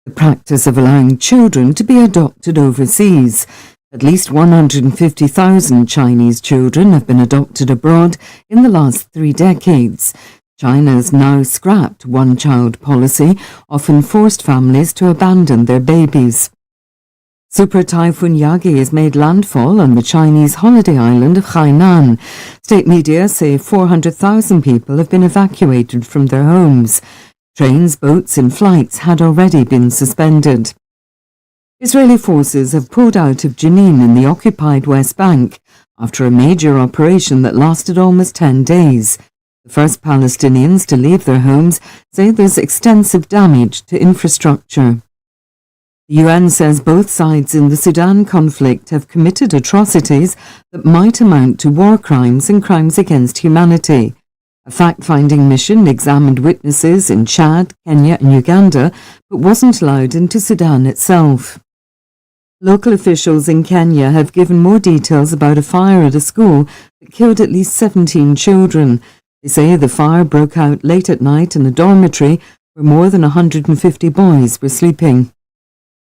the practice of allowing children to be adopted overseas. At least 150,000 Chinese children have been adopted abroad in the last 3 decades. China has now scrapped one-child policy, often forced families to abandon their babies. Super Typhoon Yagi has made landfall on the Chinese holiday island of Hainan. State media say 400,000 people have been evacuated from their homes. Trains, boats and flights had already been suspended. Israeli forces have pulled out of Jenin in the occupied West Bank after a major operation that lasted almost 10 days. The first Palestinians to leave their homes say there's extensive damage to infrastructure. The UN says both sides in the Sudan conflict have committed atrocities that might amount to war crimes and crimes against humanity. A fact-finding mission examined witnesses in Chad, Kenya and Uganda, but wasn't allowed into Sudan itself. Local officials in Kenya have given more details about a fire at a school that killed at least 17 children. They say the fire broke out late at night in a dormitory where more than 150 boys were sleeping.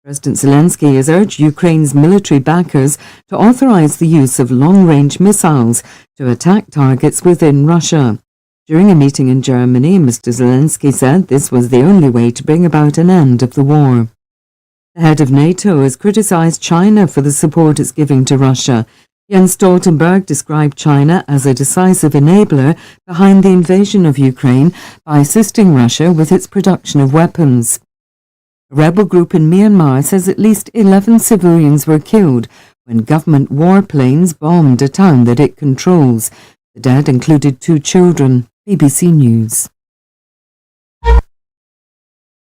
President Zelensky has urged Ukraine's military backers to authorize the use of long-range missiles to attack targets within Russia. During a meeting in Germany, Mr. Zelensky said this was the only way to bring about an end of the war. The head of NATO has criticized China for the support it's giving to Russia. Jens Stoltenberg described China as a decisive enabler behind the invasion of Ukraine by assisting Russia with its production of weapons. A rebel group in Myanmar says at least 11 civilians were killed when government warplanes bombed a town that it controls. The dead included 2 children. BBC News.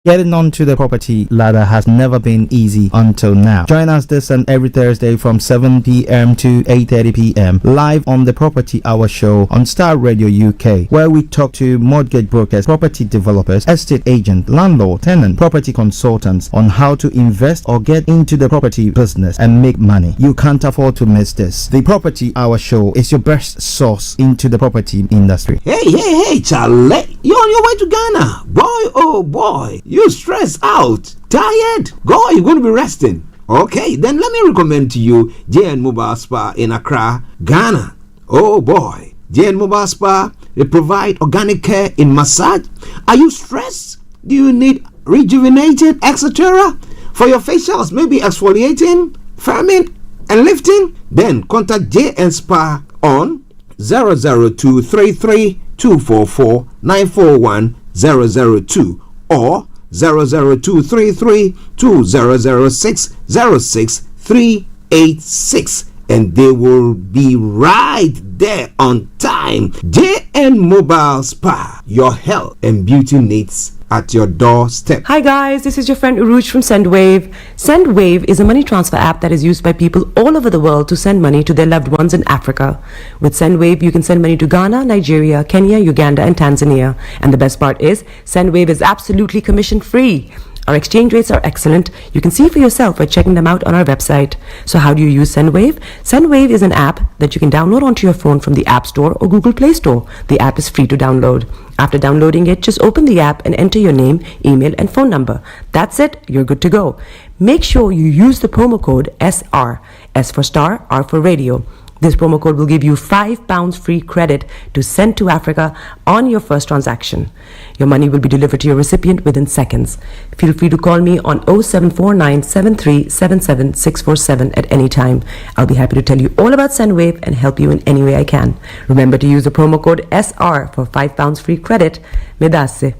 Getting onto the property ladder has never been easy until now. Join us this and every Thursday from 7 p.m. to 8:30 p.m. live on the Property Hour show on Starr Radio UK, where we talk to mortgage brokers, property developers, estate agents, landlord, tenant, property consultants on how to invest or get into the property business and make money. You can't afford to miss this. The Property Hour show is your best source into the property industry. Hey, Charlie, you're on your way to Ghana. Boy, oh boy. You stressed out, tired? God, you're going to be resting. Okay, then let me recommend to you JN Mobile Spa in Accra, Ghana. Oh boy, JN Mobile Spa, they provide organic care in massage. Are you stressed? Do you need rejuvenated, etc.? For your facials, maybe exfoliating, firming, and lifting? Then contact JN Spa on 00233 244 941 002 or 00233 2006 06386, and they will be right there on time. JN Mobile Spa, your health and beauty needs at your doorstep. Hi guys, this is your friend Uruj from SendWave. SendWave is a money transfer app that is used by people all over the world to send money to their loved ones in Africa. With SendWave, you can send money to Ghana, Nigeria, Kenya, Uganda, and Tanzania. And the best part is, SendWave is absolutely commission free. Our exchange rates are excellent. You can see for yourself by checking them out on our website. So how do you use SendWave? SendWave is an app that you can download onto your phone from the App Store or Google Play Store. The app is free to download. After downloading it, just open the app and enter your name, email, and phone number. That's it. You're good to go. Make sure you use the promo code SR. S for star, R for radio. This promo code will give you £5 free credit to send to Africa on your first transaction. Your money will be delivered to your recipient within seconds. Feel free to call me on 0749 7377 647 at any time. I'll be happy to tell you all about SendWave and help you in any way I can. Remember to use the promo code SR for £5 free credit. Medasse.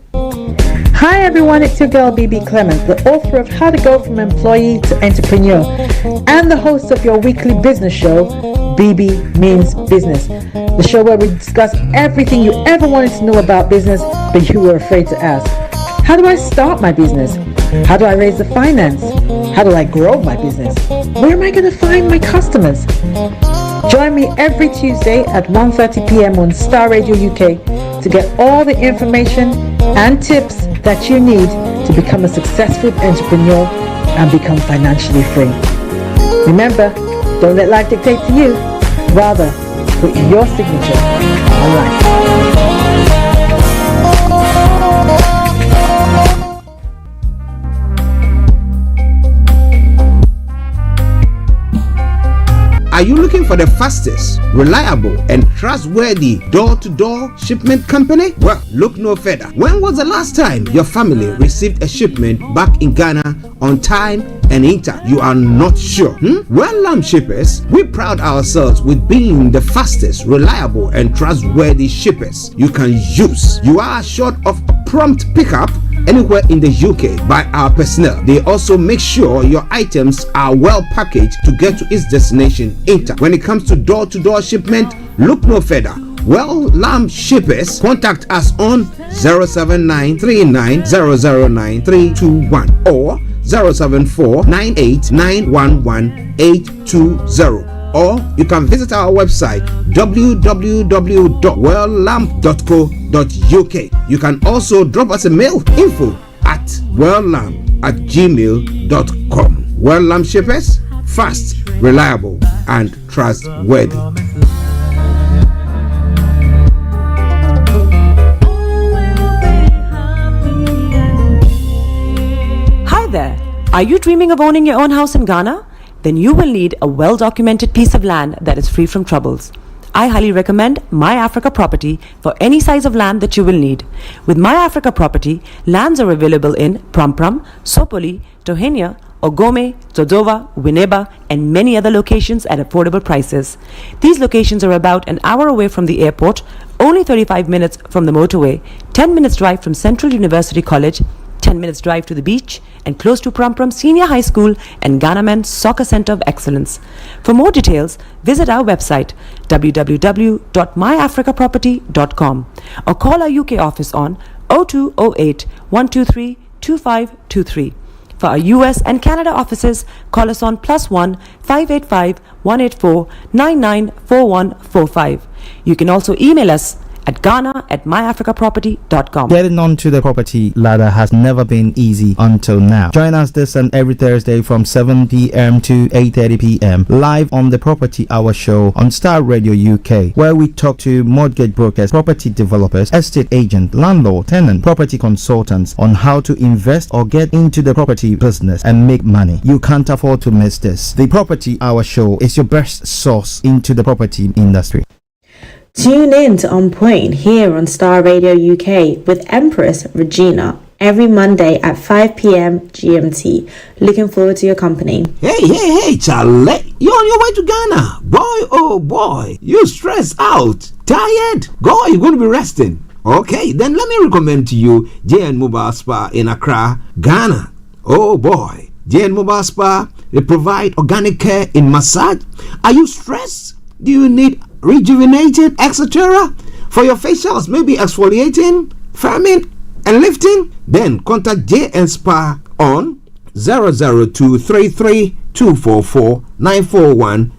Hi everyone, it's your girl BB Clement, the author of How to Go From Employee to Entrepreneur and the host of your weekly business show, BB Means Business, the show where we discuss everything you ever wanted to know about business but you were afraid to ask. How do I start my business? How do I raise the finance? How do I grow my business? Where am I going to find my customers? Join me every Tuesday at 1:30 p.m. on Starr Radio UK to get all the information and tips that you need to become a successful entrepreneur and become financially free. Remember, don't let life dictate to you. Rather, put your signature on life. Are you looking for the fastest, reliable, and trustworthy door-to-door shipment company? Well, look no further. When was the last time your family received a shipment back in Ghana on time and in time? You are not sure? Well, Lamb Shippers, we pride ourselves with being the fastest, reliable, and trustworthy shippers you can use. You are assured of prompt pickup anywhere in the UK by our personnel. They also make sure your items are well packaged to get to its destination in time. When it comes to door-to-door shipment, look no further. Well, Lamb Shippers, contact us on 07939009321 or 07498911820, or you can visit our website www.welllamb.co.uk. You can also drop us a mail, info@welllamb@gmail.com. Well Lamb Shippers, fast, reliable, and trustworthy. Hi there. Are you dreaming of owning your own house in Ghana? Then you will need a well-documented piece of land that is free from troubles. I highly recommend My Africa Property for any size of land that you will need. With My Africa Property, lands are available in Pram, Sopoli, Tohenia, Ogome, Dodova, Winneba, and many other locations at affordable prices. These locations are about an hour away from the airport, only 35 minutes from the motorway, 10 minutes drive from Central University College, 10 minutes drive to the beach, and close to Pram Senior High School and Ghana Men's Soccer Center of Excellence. For more details, visit our website www.myafricaproperty.com or call our UK office on 0208 123 2523. For our US and Canada offices, call us on +1 585 184 994145. You can also email us at ghana@myafricaproperty.com. Getting onto the property ladder has never been easy until now. Join us this and every Thursday from 7 p.m. to 8:30 p.m. live on the Property Hour Show on Starr Radio UK, where we talk to mortgage brokers, property developers, estate agent, landlord, tenant, property consultants on how to invest or get into the property business and make money. You can't afford to miss this. The Property Hour Show is your best source into the property industry. Tune in to On Point here on Starr Radio UK with Empress Regina every Monday at 5 p.m. GMT. Looking forward to your company. Hey, Charlie. You're on your way to Ghana. Boy, oh boy. You stressed out. Tired? God, you're going to be resting. Okay, then let me recommend to you JN Mobile Spa in Accra, Ghana. Oh boy. JN Mobile Spa, they provide organic care in massage. Are you stressed? Do you need rejuvenated, etc.? For your facials, maybe exfoliating, firming, and lifting? Then contact JN Spa on 00233244941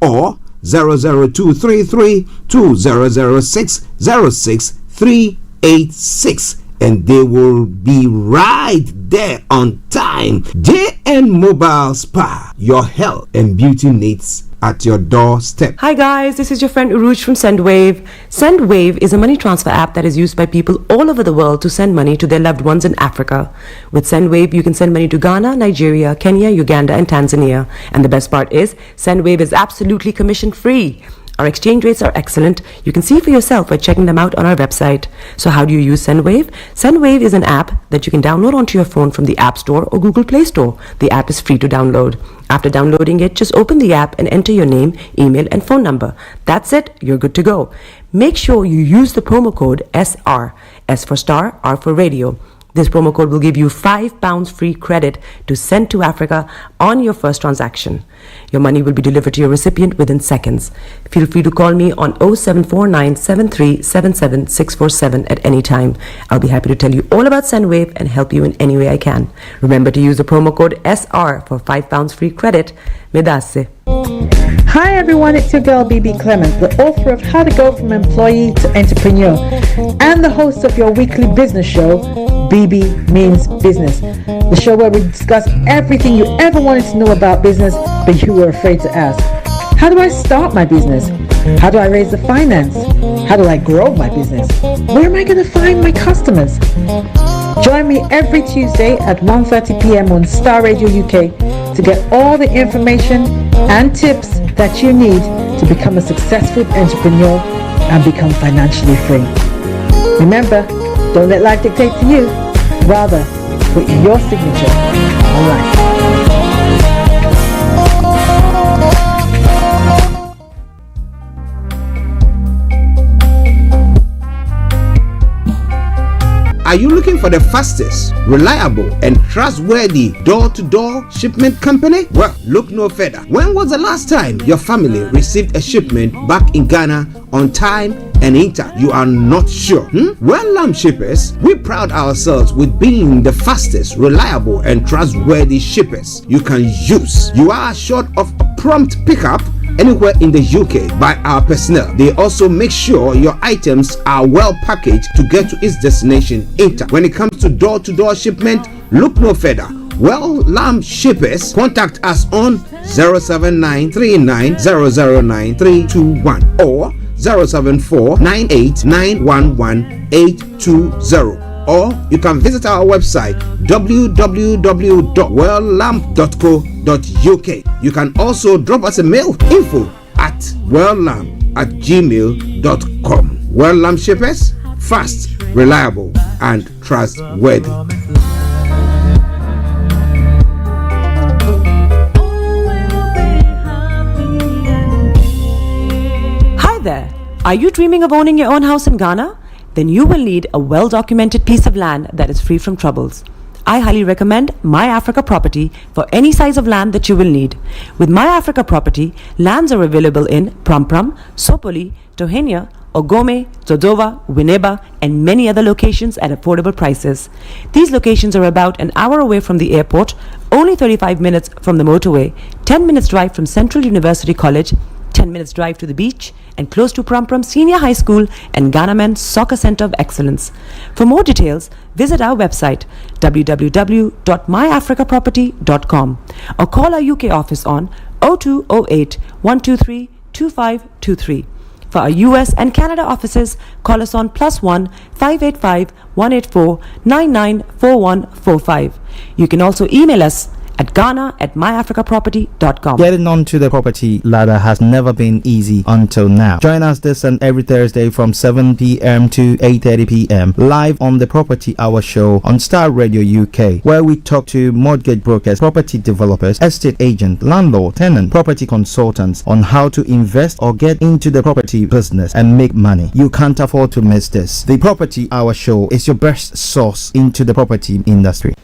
or 0023320060636, and they will be right there on time. JN Mobile Spa, your health and beauty needs at your doorstep. Hi guys, this is your friend Uruj from SendWave. SendWave is a money transfer app that is used by people all over the world to send money to their loved ones in Africa. With SendWave, you can send money to Ghana, Nigeria, Kenya, Uganda, and Tanzania. And the best part is, SendWave is absolutely commission free. Our exchange rates are excellent. You can see for yourself by checking them out on our website. So how do you use SendWave? SendWave is an app that you can download onto your phone from the App Store or Google Play Store. The app is free to download. After downloading it, just open the app and enter your name, email, and phone number. That's it. You're good to go. Make sure you use the promo code SR. S for Star, R for Radio. This promo code will give you £5 free credit to send to Africa on your first transaction. Your money will be delivered to your recipient within seconds. Feel free to call me on 0749 7377 647 at any time. I'll be happy to tell you all about SendWave and help you in any way I can. Remember to use the promo code SR for £5 free credit. Medasse. Hi everyone, it's your girl BB Clement, the author of How to Go From Employee to Entrepreneur and the host of your weekly business show, BB Means Business, the show where we discuss everything you ever wanted to know about business but you were afraid to ask. How do I start my business? How do I raise the finance? How do I grow my business? Where am I going to find my customers? Join me every Tuesday at 1:30 p.m. on Star Radio UK to get all the information and tips that you need to become a successful entrepreneur and become financially free. Remember, don't let life dictate to you. Rather, put your signature on life. Are you looking for the fastest, reliable, and trustworthy door-to-door shipment company? Well, look no further. When was the last time your family received a shipment back in Ghana on time and in time? You are not sure? Well, Lamb Shippers, we pride ourselves with being the fastest, reliable, and trustworthy shippers you can use. You are assured of a prompt pickup anywhere in the UK by our personnel. They also make sure your items are well packaged to get to its destination in time. When it comes to door-to-door shipment, look no further. Well, Lamb Shippers, contact us on 07939009321 or 07498911820. Or you can visit our website www.welllamp.co.uk. You can also drop us a mail, info@welllamp@gmail.com. Well Lamp Shippers, fast, reliable, and trustworthy. Hi there. Are you dreaming of owning your own house in Ghana? Then you will need a well-documented piece of land that is free from troubles. I highly recommend My Africa Property for any size of land that you will need. With My Africa Property, lands are available in Pram, Sopoli, Tohenia, Ogome, Dodova, Winneba, and many other locations at affordable prices. These locations are about an hour away from the airport, only 35 minutes from the motorway, 10 minutes drive from Central University College, 10 minutes drive to the beach, and close to Pram Senior High School and Ghana Men's Soccer Center of Excellence. For more details, visit our website www.myafricaproperty.com or call our UK office on 0208 123 2523. For our US and Canada offices, call us on +1 585 184 994145. You can also email us at ghana@myafricaproperty.com. Getting onto the property ladder has never been easy until now. Join us this and every Thursday from 7 p.m. to 8:30 p.m. live on the Property Hour Show on Star Radio UK, where we talk to mortgage brokers, property developers, estate agents, landlord, tenant, property consultants on how to invest or get into the property business and make money. You can't afford to miss this. The Property Hour Show is your best source into the property industry.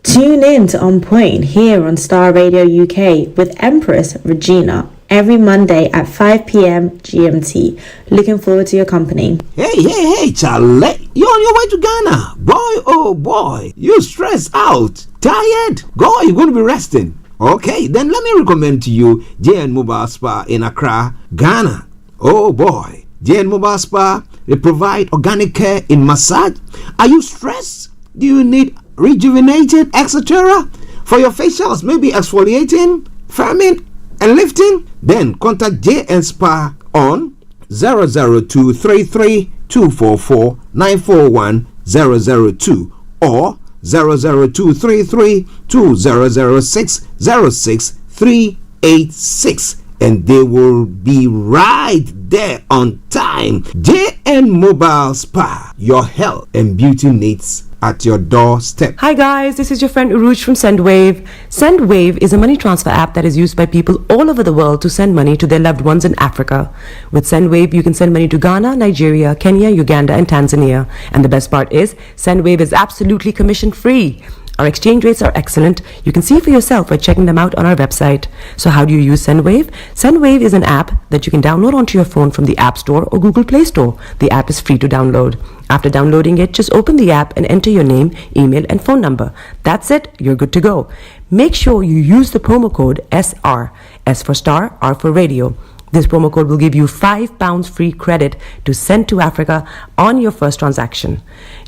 Tune in to On Point here on Star Radio UK with Empress Regina every Monday at 5 p.m. GMT. Looking forward to your company. Hey, Charlie. You're on your way to Ghana. Boy, oh boy. You stressed out. Tired? Go, you're going to be resting. Okay, then let me recommend to you JN Mobile Spa in Accra, Ghana. Oh boy. JN Mobile Spa, they provide organic care in massage. Are you stressed? Do you need rejuvenated, etc.? For your facials, maybe exfoliating, firming, and lifting? Then contact JN Spa on 00233 244 941 002 or 00233 2006 06386, and they will be right there on time. JN Mobile Spa, your health and beauty needs at your doorstep. Hi guys, this is your friend Uruj from SendWave. SendWave is a money transfer app that is used by people all over the world to send money to their loved ones in Africa. With SendWave, you can send money to Ghana, Nigeria, Kenya, Uganda, and Tanzania. And the best part is, SendWave is absolutely commission free. Our exchange rates are excellent. You can see for yourself by checking them out on our website. So how do you use SendWave? SendWave is an app that you can download onto your phone from the App Store or Google Play Store. The app is free to download. After downloading it, just open the app and enter your name, email, and phone number. That's it. You're good to go. Make sure you use the promo code SR. S for Star, R for Radio. This promo code will give you £5 free credit to send to Africa on your first transaction.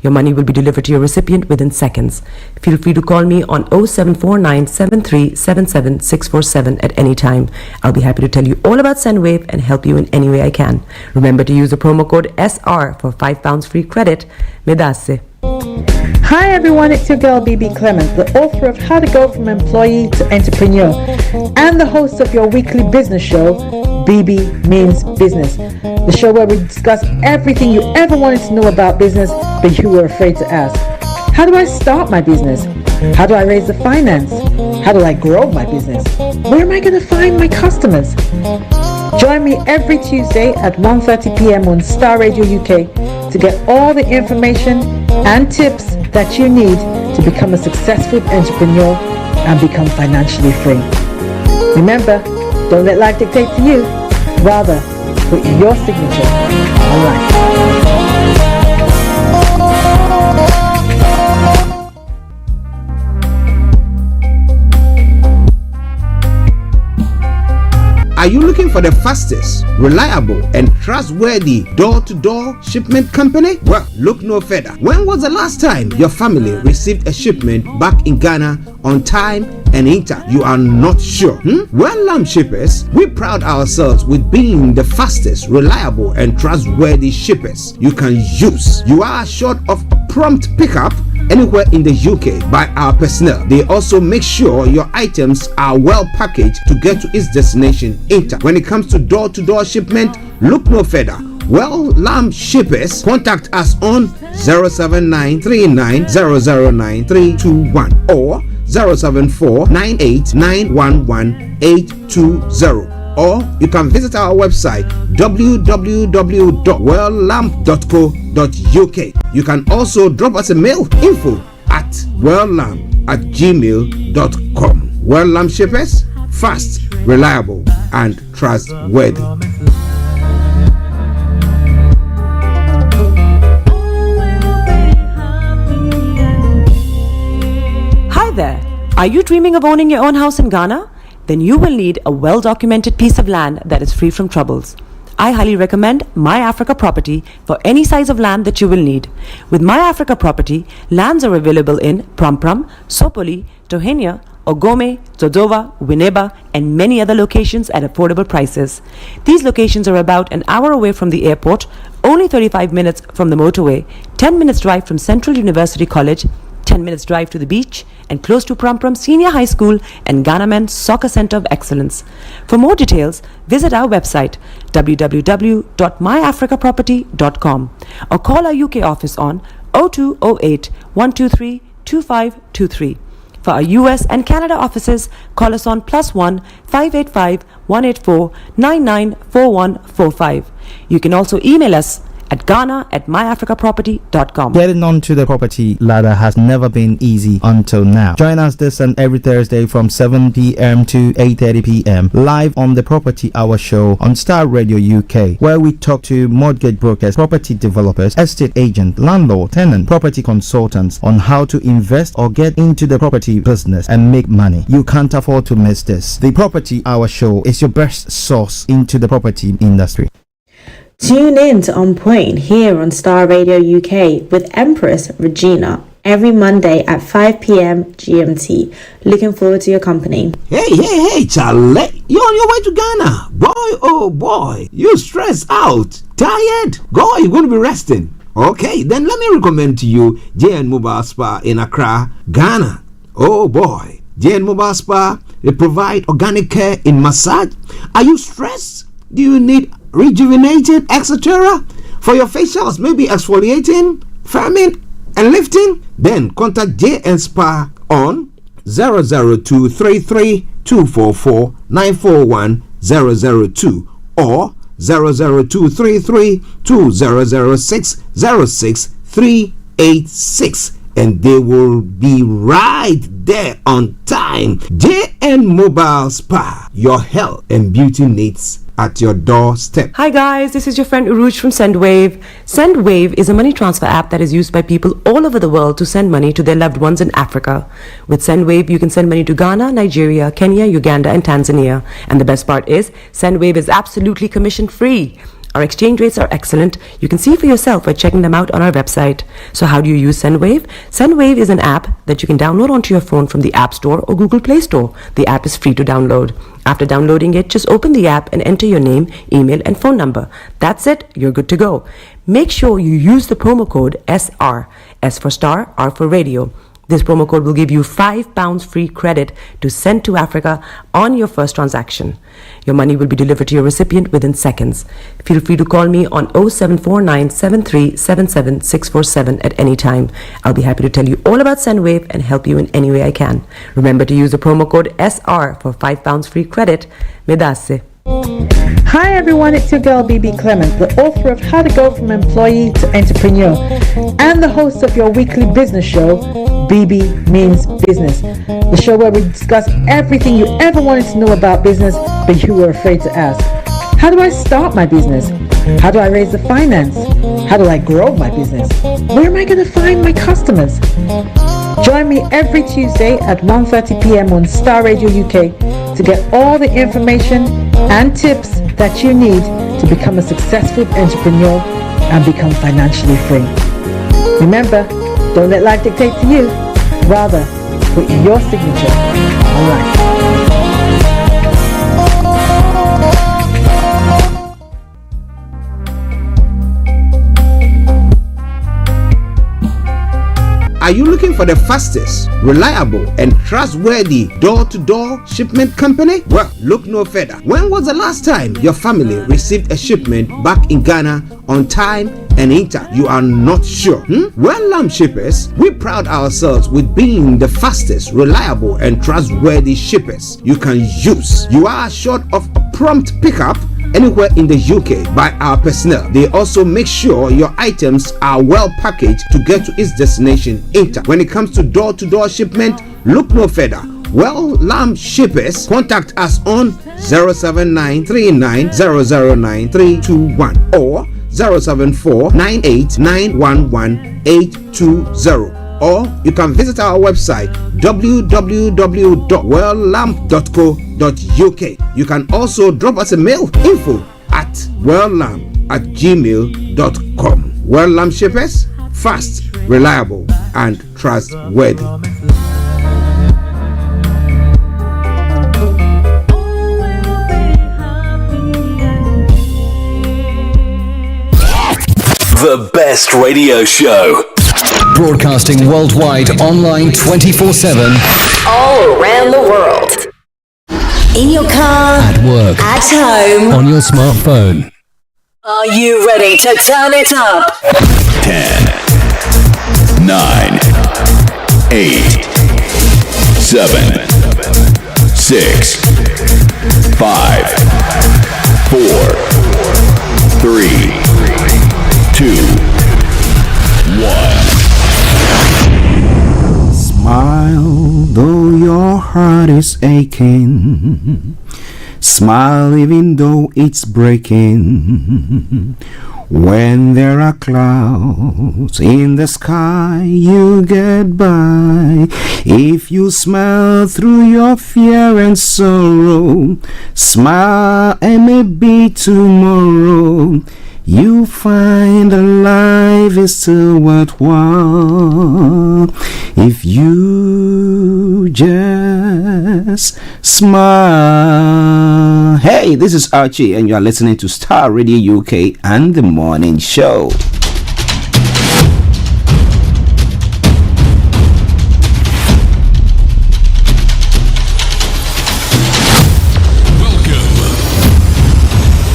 Your money will be delivered to your recipient within seconds. Feel free to call me on 0749 7377 647 at any time. I'll be happy to tell you all about SendWave and help you in any way I can. Remember to use the promo code SR for £5 free credit. Medasse. Hi everyone, it's your girl BB Clement, the author of How to Go from Employee to Entrepreneur and the host of your weekly business show, BB Means Business, the show where we discuss everything you ever wanted to know about business but you were afraid to ask. How do I start my business? How do I raise the finance? How do I grow my business? Where am I going to find my customers? Join me every Tuesday at 1:30 p.m. on Starr Radio UK to get all the information and tips that you need to become a successful entrepreneur and become financially free. Remember, don't let life dictate to you. Rather, put your signature on life. Are you looking for the fastest, reliable, and trustworthy door-to-door shipment company? Well, look no further. When was the last time your family received a shipment back in Ghana on time and in time? You are not sure? Well, Lamb Shippers, we pride ourselves with being the fastest, reliable, and trustworthy shippers you can use. You are assured of prompt pickup anywhere in the UK by our personnel. They also make sure your items are well packaged to get to its destination in time. When it comes to door-to-door shipment, look no further. Well, Lamb Shippers, contact us on 07939009321 or 07498911820. Or you can visit our website www.welllamp.co.uk. You can also drop us a mail, info@welllamp@gmail.com. Well Lamp Shippers, fast, reliable, and trustworthy. Hi there. Are you dreaming of owning your own house in Ghana? Then you will need a well-documented piece of land that is free from troubles. I highly recommend My Africa Property for any size of land that you will need. With My Africa Property, lands are available in Pram, Sopoli, Tohenia, Ogome, Dodova, Winneba, and many other locations at affordable prices. These locations are about an hour away from the airport, only 35 minutes from the motorway, 10 minutes drive from Central University College, 10 minutes drive to the beach, and close to Pram Senior High School and Ghana Men's Soccer Center of Excellence. For more details, visit our website www.myafricaproperty.com or call our UK office on 0208 123 2523. For our US and Canada offices, call us on +1 585 184 994145. You can also email us at ghana@myafricaproperty.com. Getting onto the property ladder has never been easy until now. Join us this and every Thursday from 7 p.m. to 8:30 p.m. live on the Property Hour show on Starr Radio UK, where we talk to mortgage brokers, property developers, estate agents, landlord, tenant, property consultants on how to invest or get into the property business and make money. You can't afford to miss this. The Property Hour show is your best source into the property industry. Tune in to On Point here on Starr Radio UK with Empress Regina every Monday at 5 p.m. GMT. Looking forward to your company. Hey, Charlie. You're on your way to Ghana. Boy, oh boy. You stressed out. Tired? God, you're going to be resting. Okay, then let me recommend to you JN Mobile Spa in Accra, Ghana. Oh boy. JN Mobile Spa, they provide organic care in massage. Are you stressed? Do you need rejuvenated, etc.? For your facials, maybe exfoliating, firming, and lifting? Then contact JN Spa on 00233244941 002 or 00233200606 and they will be right there on time. JN Mobile Spa, your health and beauty needs at your doorstep. Hi guys, this is your friend Uruj from SendWave. SendWave is a money transfer app that is used by people all over the world to send money to their loved ones in Africa. With SendWave, you can send money to Ghana, Nigeria, Kenya, Uganda, and Tanzania. And the best part is, SendWave is absolutely commission free. Our exchange rates are excellent. You can see for yourself by checking them out on our website. So how do you use SendWave? SendWave is an app that you can download onto your phone from the App Store or Google Play Store. The app is free to download. After downloading it, just open the app and enter your name, email, and phone number. That's it. You're good to go. Make sure you use the promo code SR S for Star, R for Radio. This promo code will give you £5 free credit to send to Africa on your first transaction. Your money will be delivered to your recipient within seconds. Feel free to call me on 0749 7377 647 at any time. I'll be happy to tell you all about SendWave and help you in any way I can. Remember to use the promo code SR for £5 free credit. Medasse. Hi everyone, it's your girl BB Clement, the author of How to Go From Employee to Entrepreneur and the host of your weekly business show, BB Means Business, the show where we discuss everything you ever wanted to know about business but you were afraid to ask. How do I start my business? How do I raise the finance? How do I grow my business? Where am I going to find my customers? Join me every Tuesday at 1:30 p.m. on Starr Radio UK to get all the information and tips that you need to become a successful entrepreneur and become financially free. Remember, don't let life dictate to you. Rather, put your signature on life. Are you looking for the fastest, reliable, and trustworthy door-to-door shipment company? Well, look no further. When was the last time your family received a shipment back in Ghana on time and in time? You are not sure? Well, shippers, we pride ourselves with being the fastest, reliable, and trustworthy shippers you can use. You are assured of a prompt pickup anywhere in the UK by our personnel. They also make sure your items are well packaged to get to its destination in time. When it comes to door-to-door shipment, look no further. Well, Lamb Shippers, contact us on 07939009321 or 07498911820. Or you can visit our website www.welllamp.co.uk. You can also drop us a mail, info@welllamp@gmail.com. Well Lamp Shippers, fast, reliable, and trustworthy. The best radio show. Broadcasting worldwide, online 24/7. All around the world. In your car. At work. At home. On your smartphone. Are you ready to turn it up? 10, 9, 8, 7, 6, 5, 4, 3, 2, 1. Smile though your heart is aching. Smile even though it's breaking. When there are clouds in the sky, you get by. If you smile through your fear and sorrow, smile and maybe tomorrow you find that life is still worthwhile if you just smile. Hey, this is Archie and you are listening to Starr Radio UK and The Morning Show.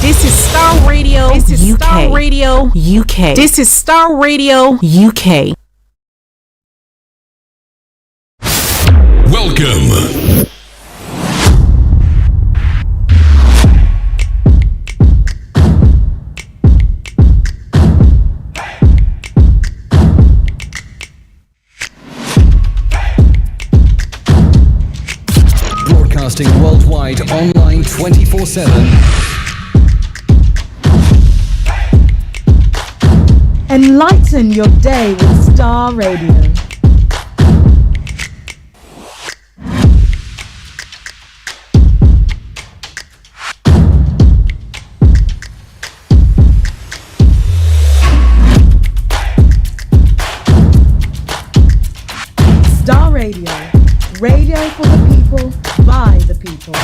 This is Starr Radio. This is UK. Starr Radio UK. This is Starr Radio UK. Welcome. Broadcasting worldwide, online 24/7. Enlighten your day with Starr Radio. Starr Radio. Radio for the people, by the people.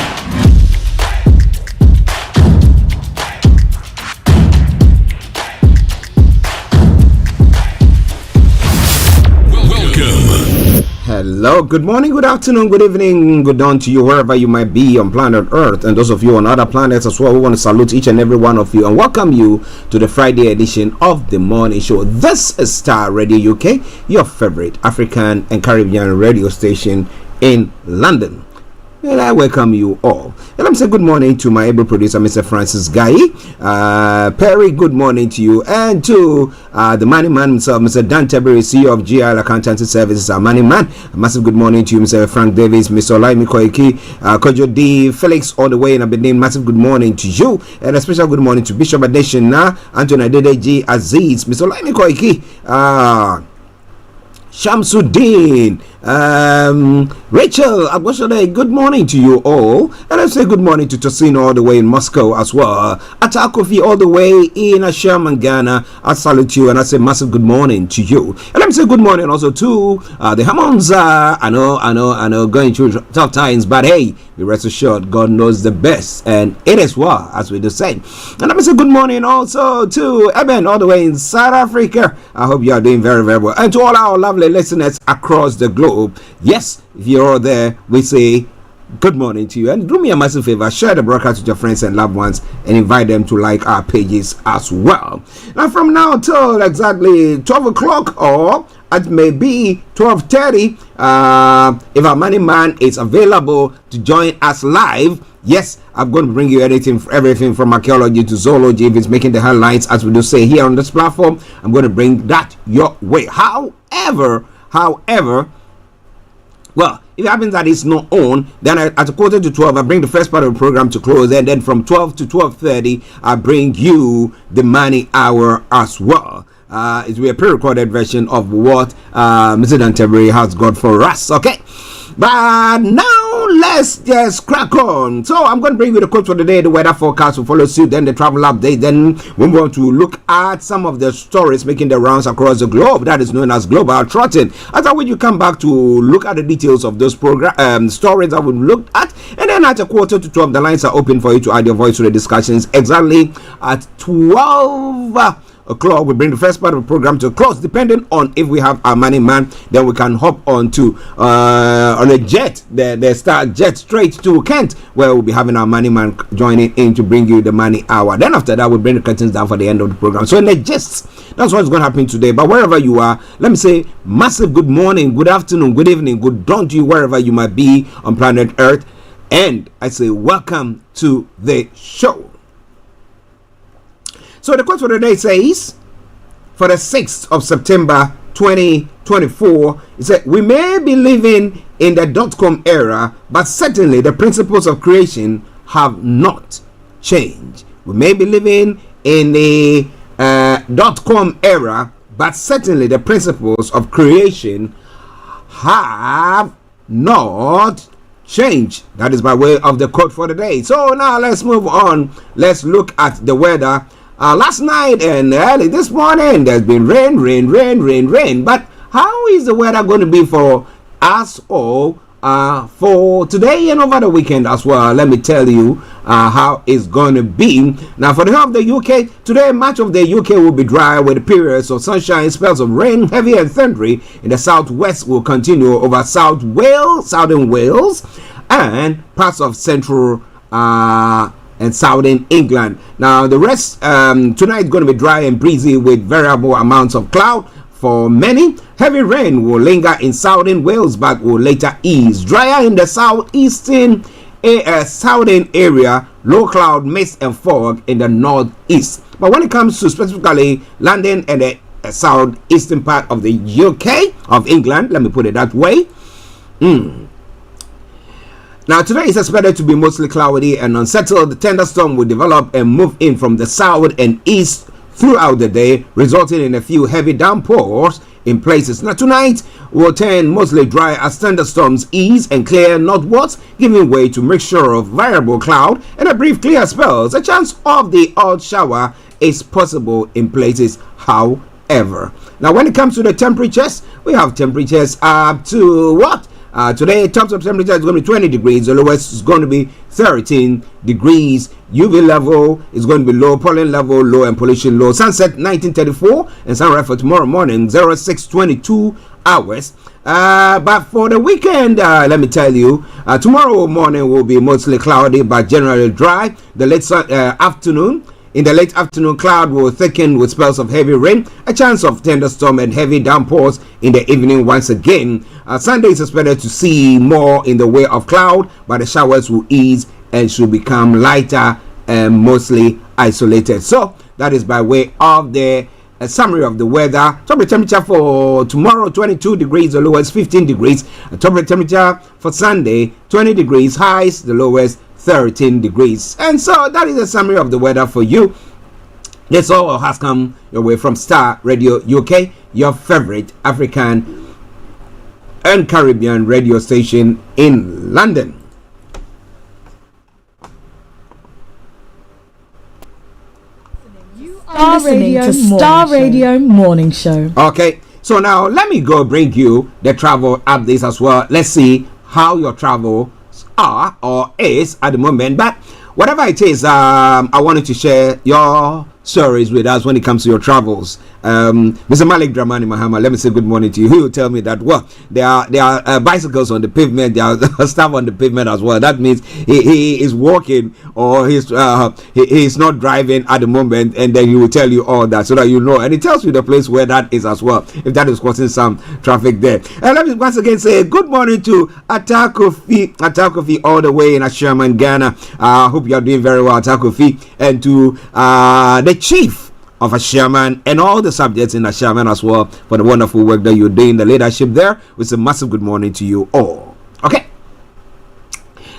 Hello, good morning, good afternoon, good evening, good dawn to you wherever you might be on planet Earth, and those of you on other planets as well. We want to salute each and every one of you and welcome you to the Friday edition of the morning show. This is Starr Radio UK, your favorite African and Caribbean radio station in London. And I welcome you all. And I'm saying good morning to my able producer, Mr. Francis Guy. Perry, good morning to you. And to the money man himself, Mr. Dan Tabiri, CEO of GL Accountancy Services, our money man. A massive good morning to you, Mr. Frank Davis, Mr. Olaimi Koiki, Kojo D, Felix, all the way in Aberdeen. Massive good morning to you. And a special good morning to Bishop Adeshina, Anthony Adedeji, Aziz, Mr. Olaimi Koiki, Shamsuddin, Rachel Agwashade, good morning to you all. And I say good morning to Tosino all the way in Moscow as well. Atakofi all the way in Asham, Ghana. I salute you and I say massive good morning to you. And I say good morning also to the Hammonds. I know, going through tough times, but hey, be rest assured, God knows the best, and it is well, as we just said. And I say good morning also to Eben all the way in South Africa. I hope you are doing very, very well. And to all our lovely listeners across the globe, yes, if you're all there, we say good morning to you. And do me a massive favor, share the broadcast with your friends and loved ones and invite them to like our pages as well. Now from now till exactly 12 o'clock, or it may be 12:30, if our money man is available to join us live, yes, I'm going to bring you everything from archaeology to zoology. If it's making the headlines, as we do say here on this platform, I'm going to bring that your way. However, well, if it happens that it's not on, then at a quarter to 12, I bring the first part of the program to close, and then from 12 to 12:30, I bring you the money hour as well. It will be a pre-recorded version of what Mr. Tabiri has got for us, okay? But now let's just crack on. So I'm going to bring you the quote for the day, the weather forecast will follow suit, then the travel update. Then we want to look at some of the stories making the rounds across the globe. That is known as global trotting. After which you come back to look at the details of those stories that we looked at. And then at a quarter to 12, the lines are open for you to add your voice to the discussions. Exactly at 12 o'clock, we bring the first part of the program to a close. Depending on if we have our money man, then we can hop on to on a jet, the Star jet straight to Kent, where we'll be having our money man joining in to bring you the money hour. Then after that, we'll bring the curtains down for the end of the program. So in the gist, that's what's going to happen today. But wherever you are, let me say massive good morning, good afternoon, good evening, good dawn to you wherever you might be on planet Earth. And I say welcome to the show. So the quote for the day says, for the 6th of September 2024, it said, we may be living in the .com era, but certainly the principles of creation have not changed. We may be living in the .com era, but certainly the principles of creation have not changed. That is by way of the quote for the day. So now let's move on. Let's look at the weather. Last night and early this morning, there's been rain. But how is the weather going to be for us all for today and over the weekend as well? Let me tell you how it's going to be. Now, for the whole of the UK, today much of the UK will be dry with periods of sunshine, spells of rain, heavy and thundery in the southwest will continue over southern Wales, and parts of central and southern England. Now the rest tonight is going to be dry and breezy with variable amounts of cloud for many. Heavy rain will linger in southern Wales but will later ease. Drier in the southern area, low cloud, mist and fog in the northeast. But when it comes to specifically London and the southeastern part of the UK, of England, let me put it that way, now today is expected to be mostly cloudy and unsettled. The thunderstorm will develop and move in from the south and east throughout the day, resulting in a few heavy downpours in places. Now tonight will turn mostly dry as thunderstorms ease and clear northwards, giving way to mixture of variable cloud and a brief clear spells. A chance of the odd shower is possible in places, however. Now when it comes to the temperatures, we have temperatures up to what? Today, tops of temperature is going to be 20 degrees. The lowest is going to be 13 degrees. UV level is going to be low. Pollen level low and pollution low. Sunset 1934 and sunrise for tomorrow morning 0622 hours. But for the weekend, let me tell you, tomorrow morning will be mostly cloudy but generally dry. The late afternoon. In the late afternoon, cloud will thicken with spells of heavy rain, a chance of thunderstorm and heavy downpours in the evening once again. Sunday is expected to see more in the way of cloud, but the showers will ease and should become lighter and mostly isolated. So that is by way of the summary of the weather. Top temperature for tomorrow 22 degrees, the lowest 15 degrees. Top temperature for Sunday 20 degrees, highs the lowest 13 degrees. And so that is a summary of the weather for you. This all has come your way from Starr Radio UK, your favorite African and Caribbean radio station in London. Listening to Starr Radio Morning Show. Okay, so now let me go bring you the travel updates as well. Let's see how your travels are or is at the moment. But whatever it is, I wanted to share your stories with us when it comes to your travels. Mr. Malik Dramani Mahama, let me say good morning to you. He will tell me that, well, there are bicycles on the pavement, there are stuff on the pavement as well. That means he is walking or he's not driving at the moment, and then he will tell you all that so that you know. And he tells you the place where that is as well, if that is causing some traffic there. And let me once again say good morning to Atakofi all the way in Ashaman, Ghana. I hope you are doing very well, Atakofi, and to the chief of Ashaman and all the subjects in Ashaman as well for the wonderful work that you're doing, the leadership there. It's a massive good morning to you all. Okay.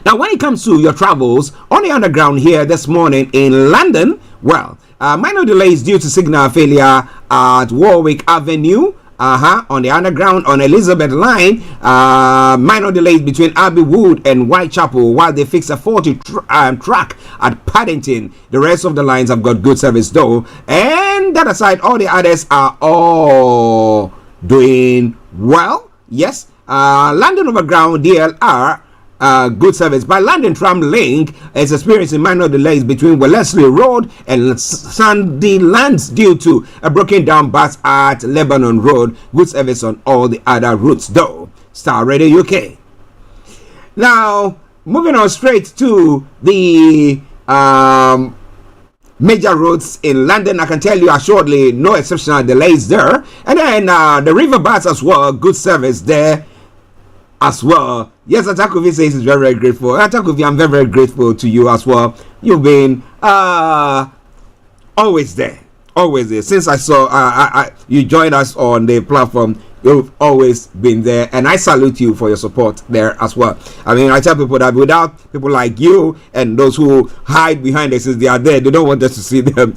Now, when it comes to your travels on the underground here this morning in London, well, minor delays due to signal failure at Warwick Avenue. On the underground on Elizabeth Line, minor delays between Abbey Wood and Whitechapel while they fix a faulty track at Paddington. The rest of the lines have got good service though, and that aside, all the others are all doing well. Yes, London Overground DLR. Good service, but London Tram Link is experiencing minor delays between Wellesley Road and Sandylands due to a broken down bus at Lebanon Road. Good service on all the other routes though. Starr Radio UK. Now, moving on straight to the major roads in London, I can tell you assuredly no exceptional delays there. And then the river bus as well, good service there as well. Yes, Atakovi says he's very, very grateful. Atakovi, I'm very, very grateful to you as well. You've been always there. Always there. Since I saw you joined us on the platform, you've always been there, and I salute you for your support there as well. I mean, I tell people that without people like you and those who hide behind us, they are there, they don't want us to see them.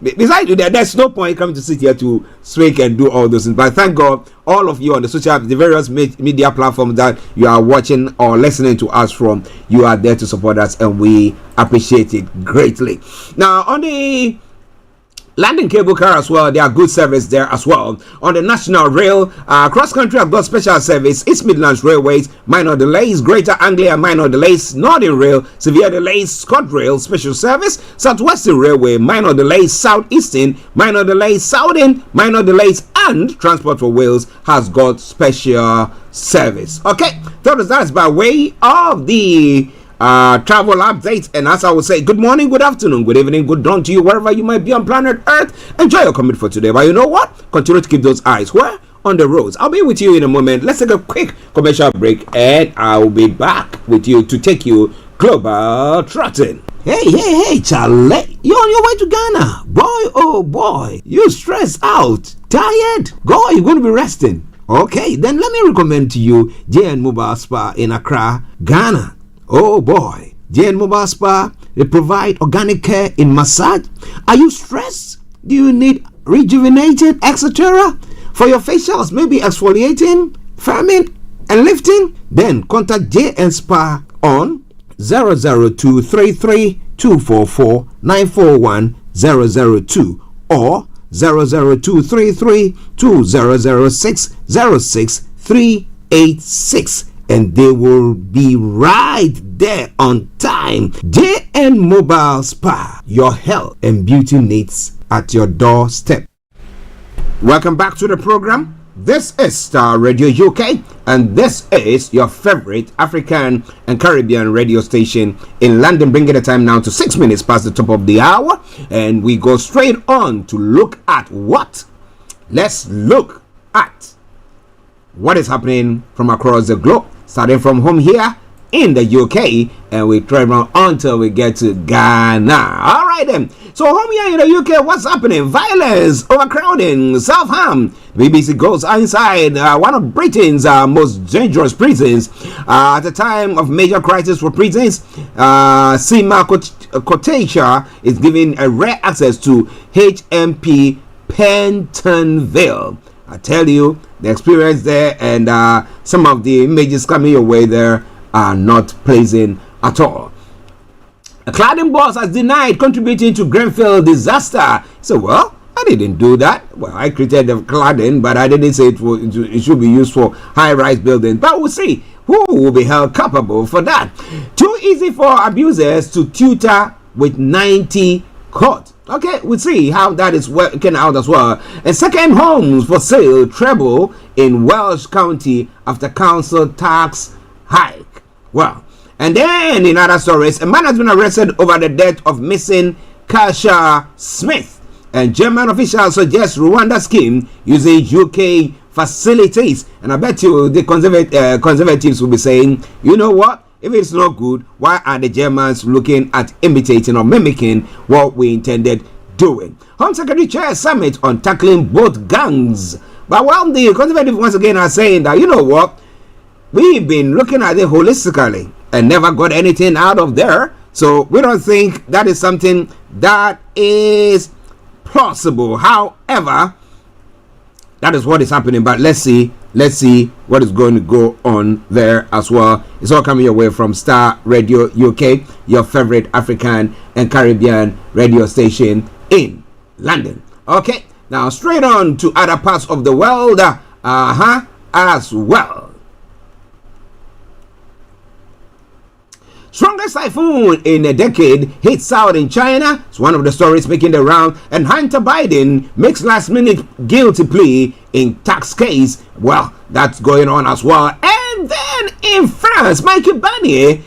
Besides that, there's no point coming to sit here to speak and do all those things. But thank God, all of you on the various media platforms that you are watching or listening to us from, you are there to support us, and we appreciate it greatly. Now, on the Landing cable car as well, there are good service there as well. On the National Rail, cross country have got special service. East Midlands Railways, minor delays. Greater Anglia, minor delays. Northern Rail, severe delays. ScotRail, special service. Southwestern Railway, minor delays. Southeastern, minor delays. Southern, minor delays. And Transport for Wales has got special service. Okay, that is by way of the travel updates. And as I would say, good morning, good afternoon, good evening, good dawn to you wherever you might be on planet Earth. Enjoy your commute for today. But you know what? Continue to keep those eyes where? On the roads. I'll be with you in a moment. Let's take a quick commercial break, and I'll be back with you to take you global trotting. Hey, Charlie, you're on your way to Ghana. Boy, oh boy, you stressed out, tired. Go, you're going to be resting. Okay, then let me recommend to you JN Mobile Spa in Accra, Ghana. Oh boy, JN Mobile Spa, they provide organic care in massage. Are you stressed? Do you need rejuvenated, etc.? For your facials, maybe exfoliating, firming, and lifting? Then contact JN Spa on 00233 244 941 002 or 00233 2006 06386. And they will be right there on time. JN Mobile Spa, your health and beauty needs at your doorstep. Welcome back to the program. This is Star Radio UK, and this is your favorite African and Caribbean radio station in London, bringing the time now to 6 minutes past the top of the hour, and we go straight on to look at what? Let's look at what is happening from across the globe, starting from home here in the UK, and we travel until we get to Ghana. All right then. So home here in the UK, what's happening? Violence, overcrowding, self-harm. BBC goes inside one of Britain's most dangerous prisons at the time of major crisis for prisons. Sima Kotecha is given a rare access to HMP Pentonville. I tell you, the experience there and some of the images coming your way there are not pleasing at all. A cladding boss has denied contributing to Grenfell disaster. So, well, I didn't do that. Well, I created the cladding, but I didn't say it should be used for high-rise buildings. But we'll see who will be held culpable for that. Too easy for abusers to tutor with 90 caught. Okay, we'll see how that is working out as well. And second homes for sale treble in Welsh County after council tax hike. Well, and then in other stories, a man has been arrested over the death of missing Kasha Smith. And German officials suggest Rwanda scheme using UK facilities. And I bet you the conservatives will be saying, you know what? If it's not good, why are the Germans looking at imitating or mimicking what we intended doing? Home Secretary Chair Summit on tackling both gangs. But while the conservatives once again are saying that, you know what? We've been looking at it holistically and never got anything out of there. So we don't think that is something that is plausible. However, that is what is happening. But let's see what is going to go on there as well. It's all coming your way from Star Radio UK, your favorite African and Caribbean radio station in London. Okay, now straight on to other parts of the world as well. Strongest typhoon in a decade hits south in China. It's one of the stories making the round. And Hunter Biden makes last-minute guilty plea in tax case. Well, that's going on as well. And then in France, Michael Barnier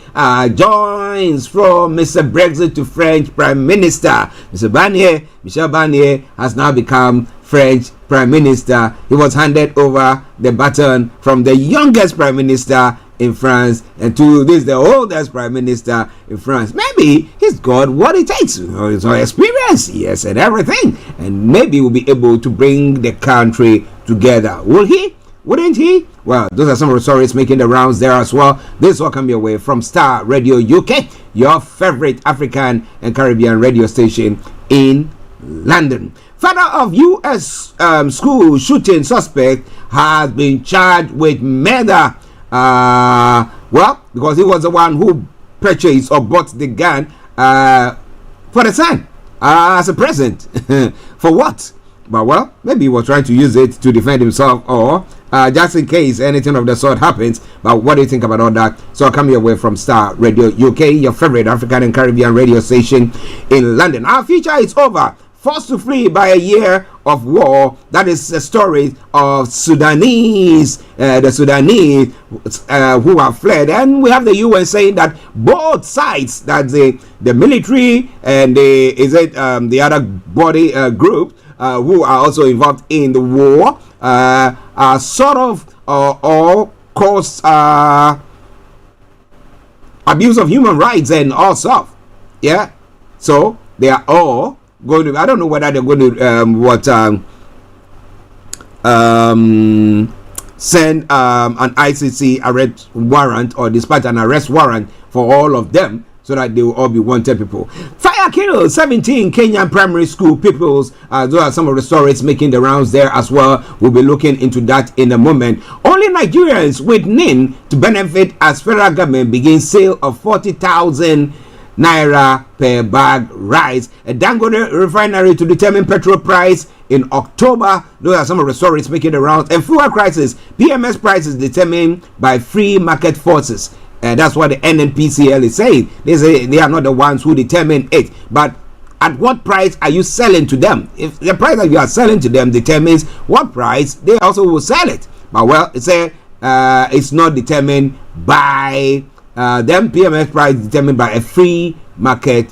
joins from Mr. Brexit to French Prime Minister. Michel Barnier has now become French Prime Minister. He was handed over the baton from the youngest Prime Minister in France, and to this the oldest Prime Minister in France. Maybe he's got what it takes, his experience, yes, and everything, and maybe we'll be able to bring the country together. Will he? Wouldn't he? Well, those are some of the stories making the rounds there as well. This will come your way from Star Radio UK, your favorite African and Caribbean radio station in London. Father of U.S. School shooting suspect has been charged with murder. Well, because he was the one who purchased or bought the gun for the son as a present. For what? But well, maybe he was trying to use it to defend himself or just in case anything of the sort happens. But what do you think about all that? So I'll come your way from Star Radio UK, your favorite African and Caribbean radio station in London. Our future is over. Forced to flee by a year of war. That is the story of Sudanese, the Sudanese who have fled. And we have the UN saying that both sides, that the military and the other body group who are also involved in the war are sort of all cause abuse of human rights and all stuff. Yeah, so they are all going to, I don't know whether they're going to send an ICC arrest warrant or dispatch an arrest warrant for all of them so that they will all be wanted people. Fire kills 17 Kenyan primary school pupils. Those are some of the stories making the rounds there as well. We'll be looking into that in a moment. Only Nigerians with NIN to benefit as federal government begins sale of 40,000 naira per bag rice. A Dangote refinery to determine petrol price in October. Those are some of the stories making the rounds. And fuel crisis, PMS prices determined by free market forces. And that's what the NNPCL is saying. They say they are not the ones who determine it, but at what price are you selling to them? If the price that you are selling to them determines what price they also will sell it. But well, it's not determined by the PMS price, determined by a free market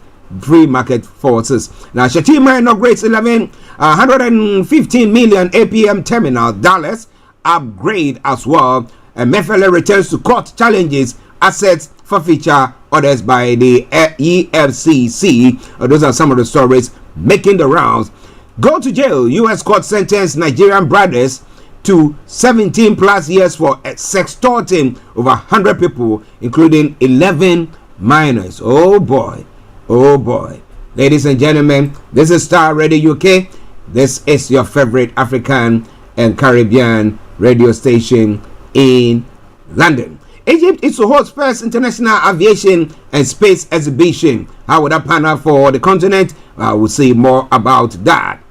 forces. Now, Shatima inaugurates 115 million APM terminal dollars upgrade as well. And Mefele returns to court, challenges assets forfeiture orders by the EFCC. Those are some of the stories making the rounds. Go to jail. U.S. court sentenced Nigerian brothers to 17 plus years for sextorting over 100 people, including 11 minors. Oh boy. Oh boy. Ladies and gentlemen, this is Starr Radio UK. This is your favorite African and Caribbean radio station in London. Egypt is to host first international aviation and space exhibition. How would that pan out for the continent? We'll see more about that.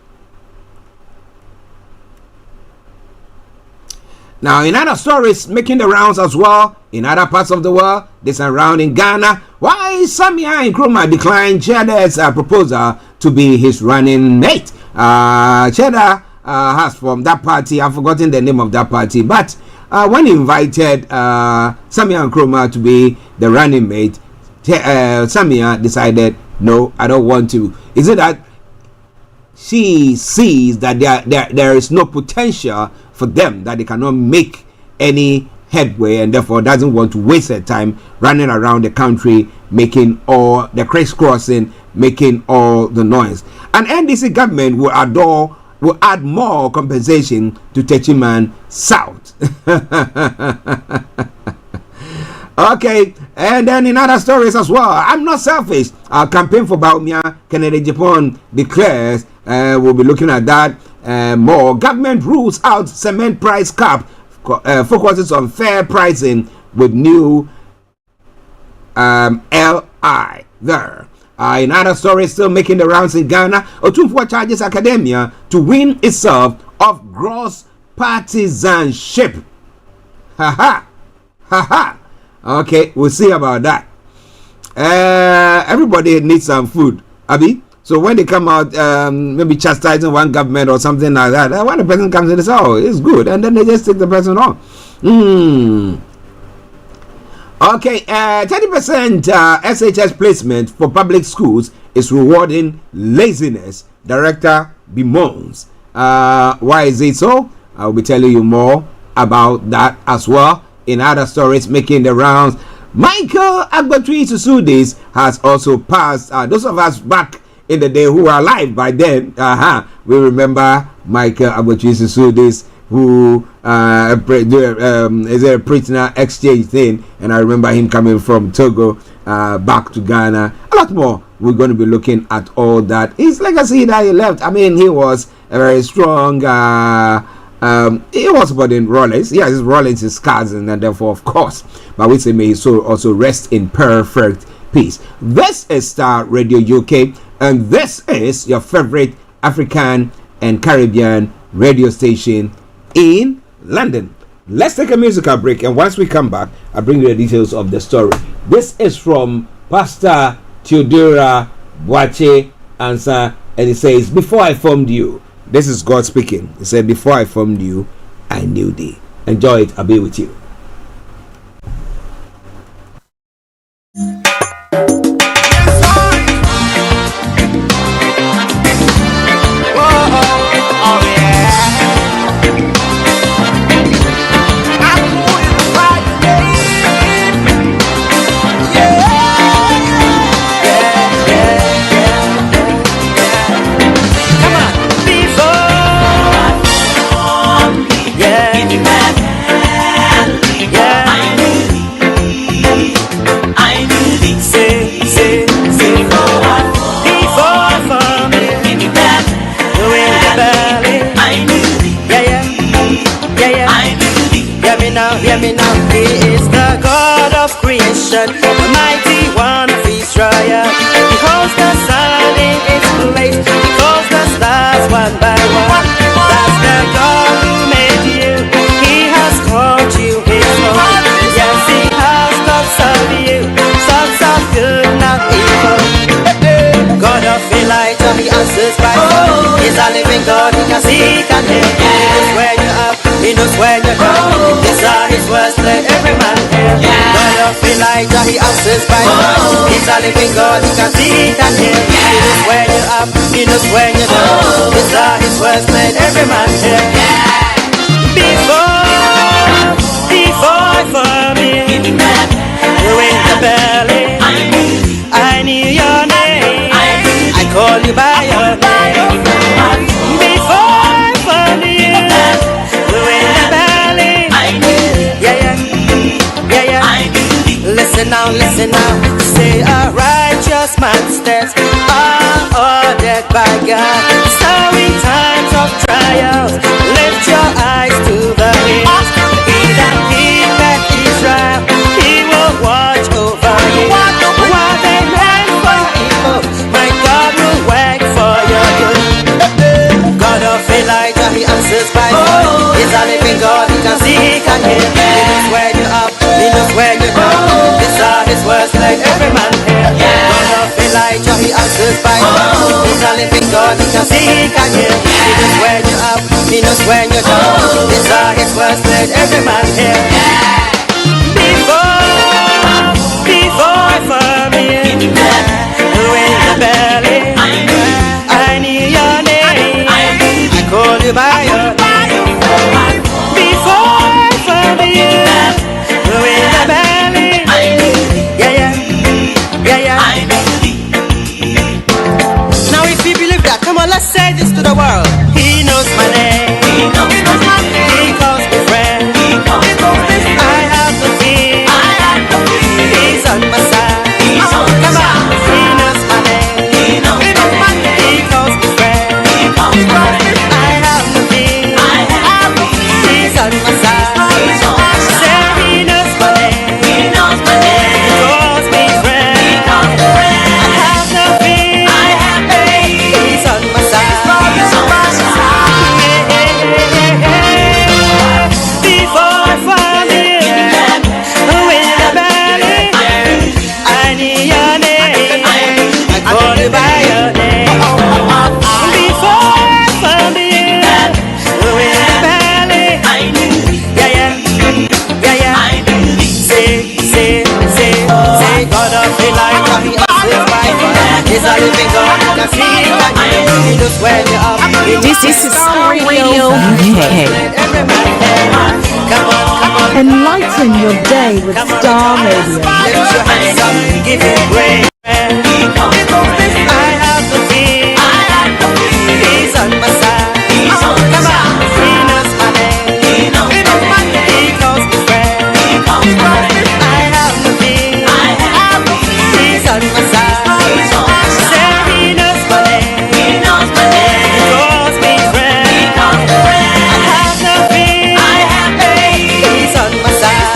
Now, in other stories making the rounds as well, in other parts of the world, this around in Ghana, why Samia Nkrumah declined Cheddar's proposal to be his running mate. Cheddar has from that party, I've forgotten the name of that party, but when he invited Samia Nkrumah to be the running mate, Samia decided, no, I don't want to. Is it that she sees that there is no potential for them, that they cannot make any headway, and therefore doesn't want to waste their time running around the country making all the crisscrossing, making all the noise? An NDC government will add more compensation to Techiman South. Okay, and then in other stories as well, I'm not selfish. Our campaign for Baumia, Kennedy Japan declares, we'll be looking at that more. Government rules out cement price cap, focuses on fair pricing with new LI there. In other stories still making the rounds in Ghana, Otumfuo charges academia to win itself of gross partisanship. Ha ha. Okay, we'll see about that. Everybody needs some food, Abi. So when they come out, maybe chastising one government or something like that, when the person comes in, they say, oh, it's good, and then they just take the person on. Okay, 30% SHS placement for public schools is rewarding laziness. Director bemoans. Why is it so? I'll be telling you more about that as well in other stories making the rounds. Michael Agbatwi Susudis has also passed. Those of us back in the day who were alive by then, we remember Michael Agbatwi Susudis, who is a prisoner exchange thing, and I remember him coming from Togo back to Ghana. A lot more. We're going to be looking at all that. His legacy that he left. I mean, he was a very strong. He was about in Rollins. Yes, Rollins is cousin, and therefore, of course. But we say may his soul also rest in perfect peace. This is Starr Radio UK, and this is your favorite African and Caribbean radio station in London. Let's take a musical break, and once we come back, I'll bring you the details of the story. This is from Pastor Theodora Boache Answer, and it says, before I formed you. This is God speaking. He said, before I formed you, I knew thee. Enjoy it. I'll be with you. Hear me now, He is the God of creation, the mighty one of Israel. He holds the sun in its place, He calls the stars one by one. That's the God who made you, He has called you His own. Yes, He has thoughts of you, thoughts of good, not evil. God of Elijah, words, let every man hear. God of Elijah, he answers by fire. He's a living God, he can see, he can hear. He knows when you're up, he knows when you're down. These are his words, let every man hear. Before I formed you in the belly, I knew your name. I call you by your name. Before I formed you in the belly, listen now. Say a righteous man's steps are ordered by God. So in times of trials, lift your eyes to the hills. He that keepeth Israel, he will watch over you. What they meant for evil, my God will work for your good. God of Elijah, he answers by fire. He's a living God, he can see, he can hear. He knows where you're up, he knows where you're down. These are his words, let every man hear. God of Elijah, he answers by fire. He's a living God, he can see, he can hear. He knows where you're up, he knows where you're down. These are his words, let every man hear. Before I formed you in the belly, I knew your name. I called you by your name. Before I formed you in the belly, Now if you believe that, come on, let's say this to the world. He knows my name. He calls me friend. I have the key. He's on my side. Come on, he knows my name. He calls me friend. I have the key. He's on my side. Say he knows my name. He calls me friend. I have the key. He's on my side. Before I found you in the belly, I knew your name. I called you by your name. Before I found you in the belly, Say, God of Elijah, he answers by fire. He's a living God, he can see, he can hear. He knows when you're up. This is Starr Radio UK. Every man here. Come on. Enlighten your day with Starr Radio. Lift your hands up, give him praise. I have the key. He's on my side. Come on, he knows my name. He calls me friend. I have the key. He's on my side. Say he knows my name. He calls me friend. I have the key. He's on my side.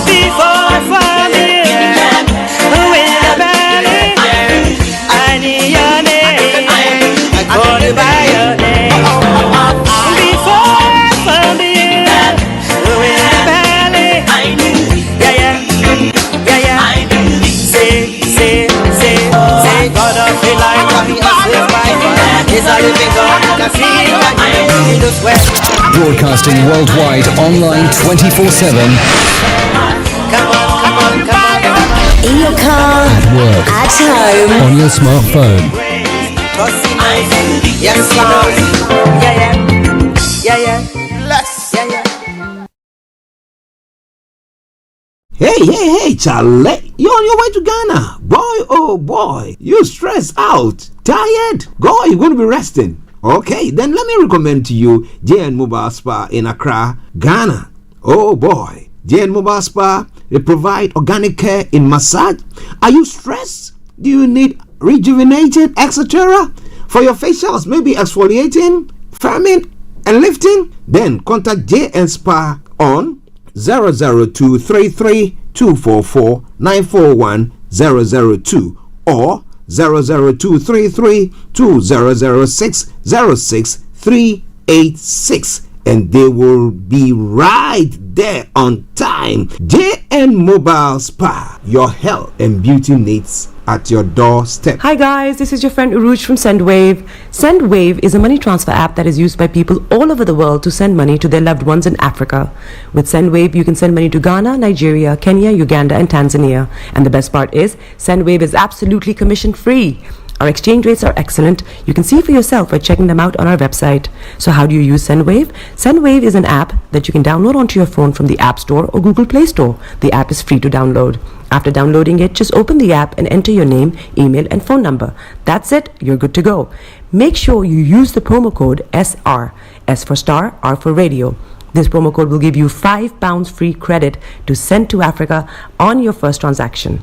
Before I found you in the belly, I knew your name. I called you by your name. Before I found you in the belly, Say, God of Elijah, he answers by fire. He's a living God, he can see, he can hear. He knows where. Broadcasting worldwide, online 24/7. Come on. In your car, At work, at home. on your smartphone. Cause he knows. Yes, he knows. Yeah. Bless. Yeah. Hey, Charlie. You're on your way to Ghana. Boy, oh boy. You stressed out. Tired? Go, you're going to be resting. Okay, then let me recommend to you JN Mobile Spa in Accra, Ghana. Oh boy. JN Mobile Spa, they provide organic care in massage. Are you stressed? Do you need rejuvenated, etc.? For your facials, maybe exfoliating, firming, and lifting? Then contact JN Spa on 00233244941 or 00233200606 and they will be right there on time. JN Mobile Spa, your health and beauty needs at your doorstep. Hi guys, this is your friend Uruj from SendWave. SendWave is a money transfer app that is used by people all over the world to send money to their loved ones in Africa. With SendWave, you can send money to Ghana, Nigeria, Kenya, Uganda, and Tanzania. And the best part is, SendWave is absolutely commission free. Our exchange rates are excellent. You can see for yourself by checking them out on our website. So how do you use SendWave? SendWave is an app that you can download onto your phone from the App Store or Google Play Store. The app is free to download. After downloading it, just open the app and enter your name, email, and phone number. That's it. You're good to go. Make sure you use the promo code SR. S for Star, R for Radio. This promo code will give you £5 free credit to send to Africa on your first transaction.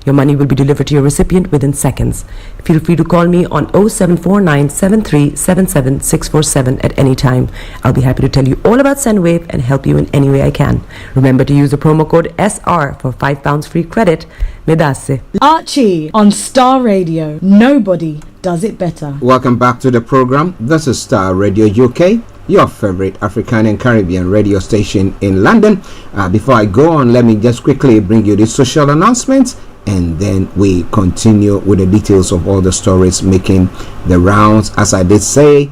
Your money will be delivered to your recipient within seconds. Feel free to call me on 0749 7377 647 at any time. I'll be happy to tell you all about SendWave and help you in any way I can. Remember to use the promo code SR for £5 free credit. Medasse. Archie on Star Radio. Nobody does it better. Welcome back to the program. This is Star Radio UK, your favorite African and Caribbean radio station in London. Before I go on, let me just quickly bring you the social announcements, and then we continue with the details of all the stories making the rounds. As I did say, if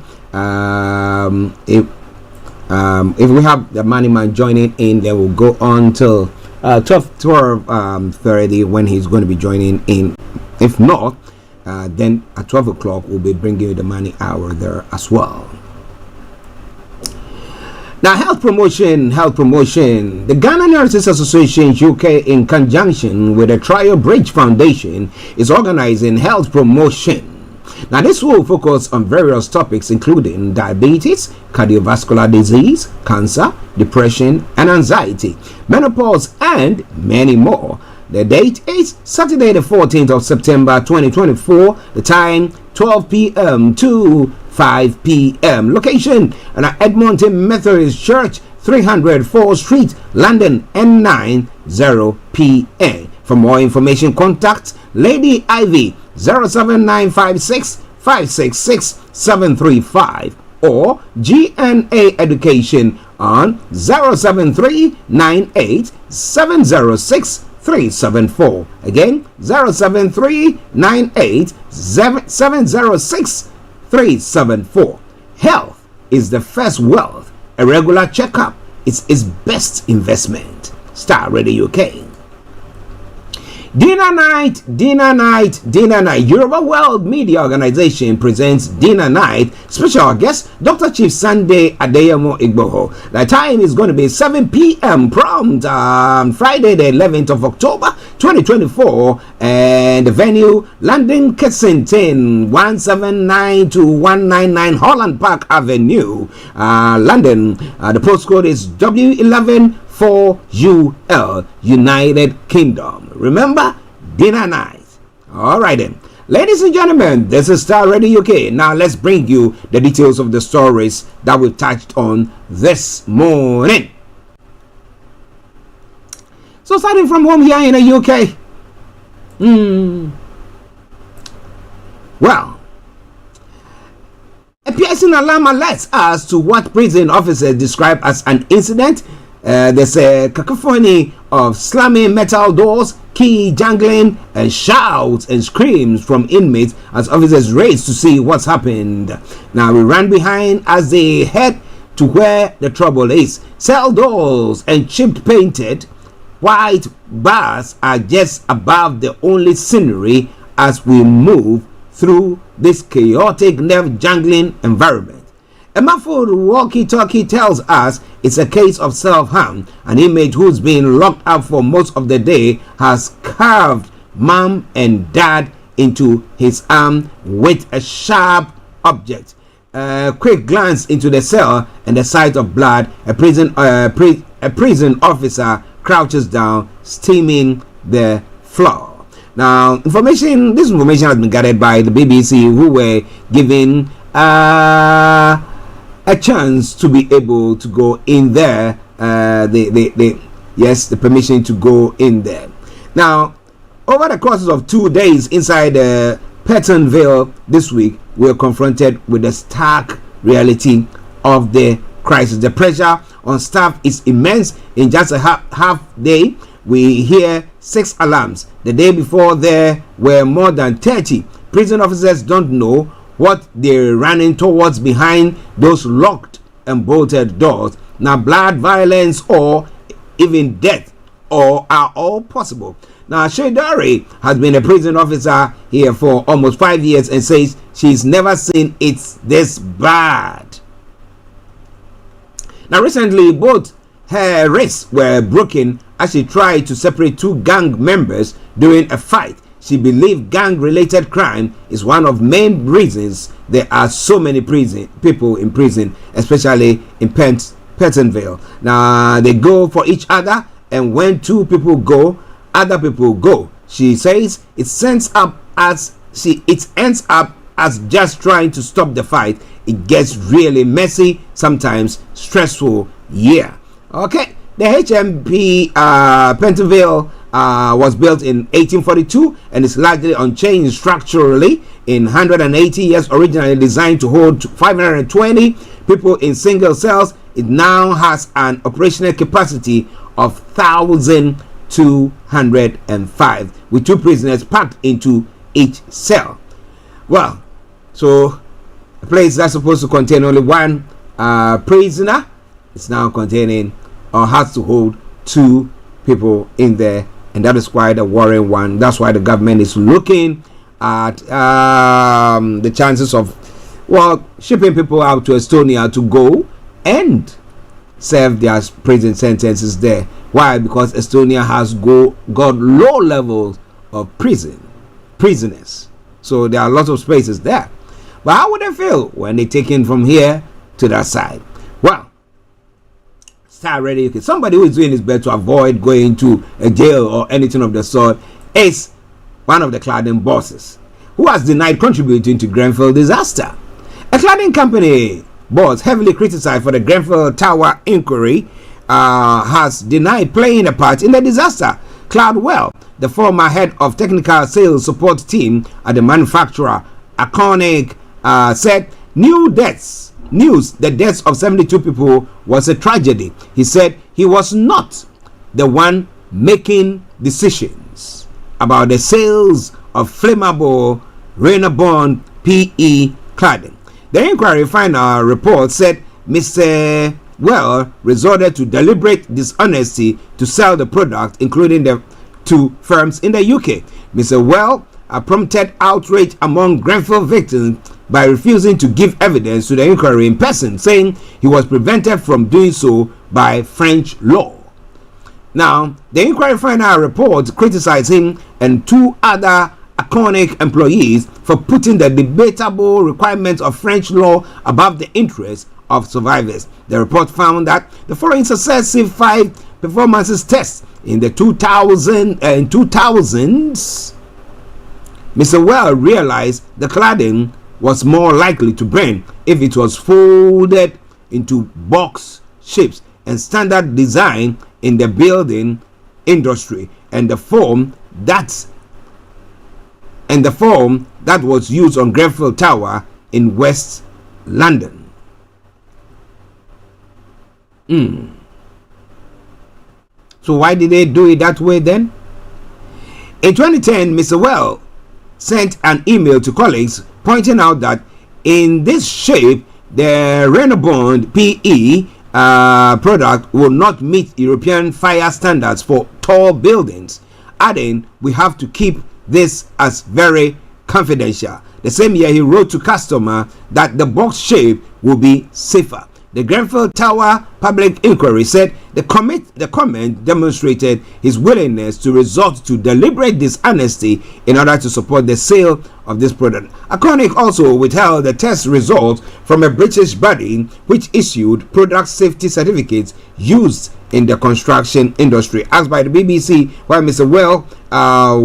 we have the money man joining in, then we'll go on till 12:30 when he's going to be joining in. If not, then at 12 o'clock we'll be bringing you the money hour there as well. Now, health promotion. The Ghana Nurses Association UK, in conjunction with the Trial Bridge Foundation, is organizing health promotion. Now, this will focus on various topics including diabetes, cardiovascular disease, cancer, depression and anxiety, menopause, and many more. The date is Saturday the 14th of September 2024. The time 12 p.m. to 5 p.m. Location at Edmonton Methodist Church, 300 4th Street, London, N9 0PA. For more information, contact Lady Ivy 07956 566 735 or GNA Education on 07398 706 374. Again, 07398 706 374. Health is the first wealth. A regular checkup is its best investment. Star Radio UK. Dinner night. Yoruba World Media Organization presents Dinner Night. Special guest, Dr. Chief Sunday Adeyemo Igboho. The time is going to be 7 p.m. prompt on Friday the 11th of October 2024. And the venue, London Kensington, 179 to 199 Holland Park Avenue, London. The postcode is W11 4UL, United Kingdom. Remember, dinner night. All right then, ladies and gentlemen, this is Star Radio UK. Now let's bring you the details of the stories that we've touched on this morning. So starting from home here in the UK, well, a piercing alarm alerts us to what prison officers describe as an incident. There's a cacophony of slamming metal doors, key jangling, and shouts and screams from inmates as officers race to see what's happened. Now we ran behind as they head to where the trouble is. Cell doors and chipped painted white bars are just above the only scenery as we move through this chaotic, nerve-jangling environment. A muffled walkie-talkie tells us it's a case of self-harm. An inmate who's been locked up for most of the day has carved mom and dad into his arm with a sharp object. A quick glance into the cell and the sight of blood. A prison officer crouches down, steaming the floor. Now, this information has been gathered by the BBC, who were given a chance to be able to go in there. The permission to go in there. Now, over the course of 2 days inside Pentonville this week, we are confronted with the stark reality of the crisis. The pressure on staff is immense. In just a half day, we hear 6 alarms. The day before there were more than 30. Prison officers don't know what they're running towards behind those locked and bolted doors. Now blood, violence, or even death are all possible. Now Tabiri has been a prison officer here for almost 5 years and says she's never seen it this bad. Now recently both her wrists were broken as she tried to separate 2 gang members during a fight. She believed gang-related crime is one of main reasons there are so many people in prison, especially in Pentonville. Now they go for each other, and when 2 people go, other people go. She says it ends up as just trying to stop the fight. It gets really messy, sometimes stressful. Yeah. Okay. The HMP Pentonville was built in 1842 and is largely unchanged structurally. In 180 years, originally designed to hold 520 people in single cells, it now has an operational capacity of 1,205 with 2 prisoners packed into each cell. Well, so a place that's supposed to contain only 1 prisoner is now containing or has to hold 2 people in there, and that is quite a worrying one. That's why the government is looking at the chances of shipping people out to Estonia to go and serve their prison sentences there. Why? Because Estonia has got low levels of prisoners, so there are lots of spaces there. But how would they feel when they take in from here to that side? Well, Starr Radio UK, somebody who is doing his best to avoid going to a jail or anything of the sort, is one of the cladding bosses who has denied contributing to Grenfell disaster. A cladding company boss heavily criticized for the Grenfell Tower inquiry has denied playing a part in the disaster. Cloudwell, the former head of technical sales support team at the manufacturer Archie, said the deaths of 72 people was a tragedy. He said he was not the one making decisions about the sales of flammable rain-borne PE cladding. The inquiry final report said Mr. Well resorted to deliberate dishonesty to sell the product, including the 2 firms in the UK. Mr. Well prompted outrage among Grenfell victims by refusing to give evidence to the inquiry in person, saying he was prevented from doing so by French law. Now, the inquiry final report criticized him and 2 other iconic employees for putting the debatable requirements of French law above the interests of survivors. The report found that the following successive 5 performances tests in the 2000s, Mr. Well realized the cladding was more likely to burn if it was folded into box shapes and standard design in the building industry, and the form that was used on Grenfell Tower in West London. So why did they do it that way then? In 2010, Mr. Well sent an email to colleagues pointing out that in this shape the rain-borne PE product will not meet European fire standards for tall buildings, adding, "We have to keep this as very confidential." The same year he wrote to customer that the box shape will be safer. The Grenfell Tower public inquiry said the comment demonstrated his willingness to resort to deliberate dishonesty in order to support the sale of this product. Archie also withheld the test results from a British body which issued product safety certificates used in the construction industry. Asked by the BBC why Mr. Well,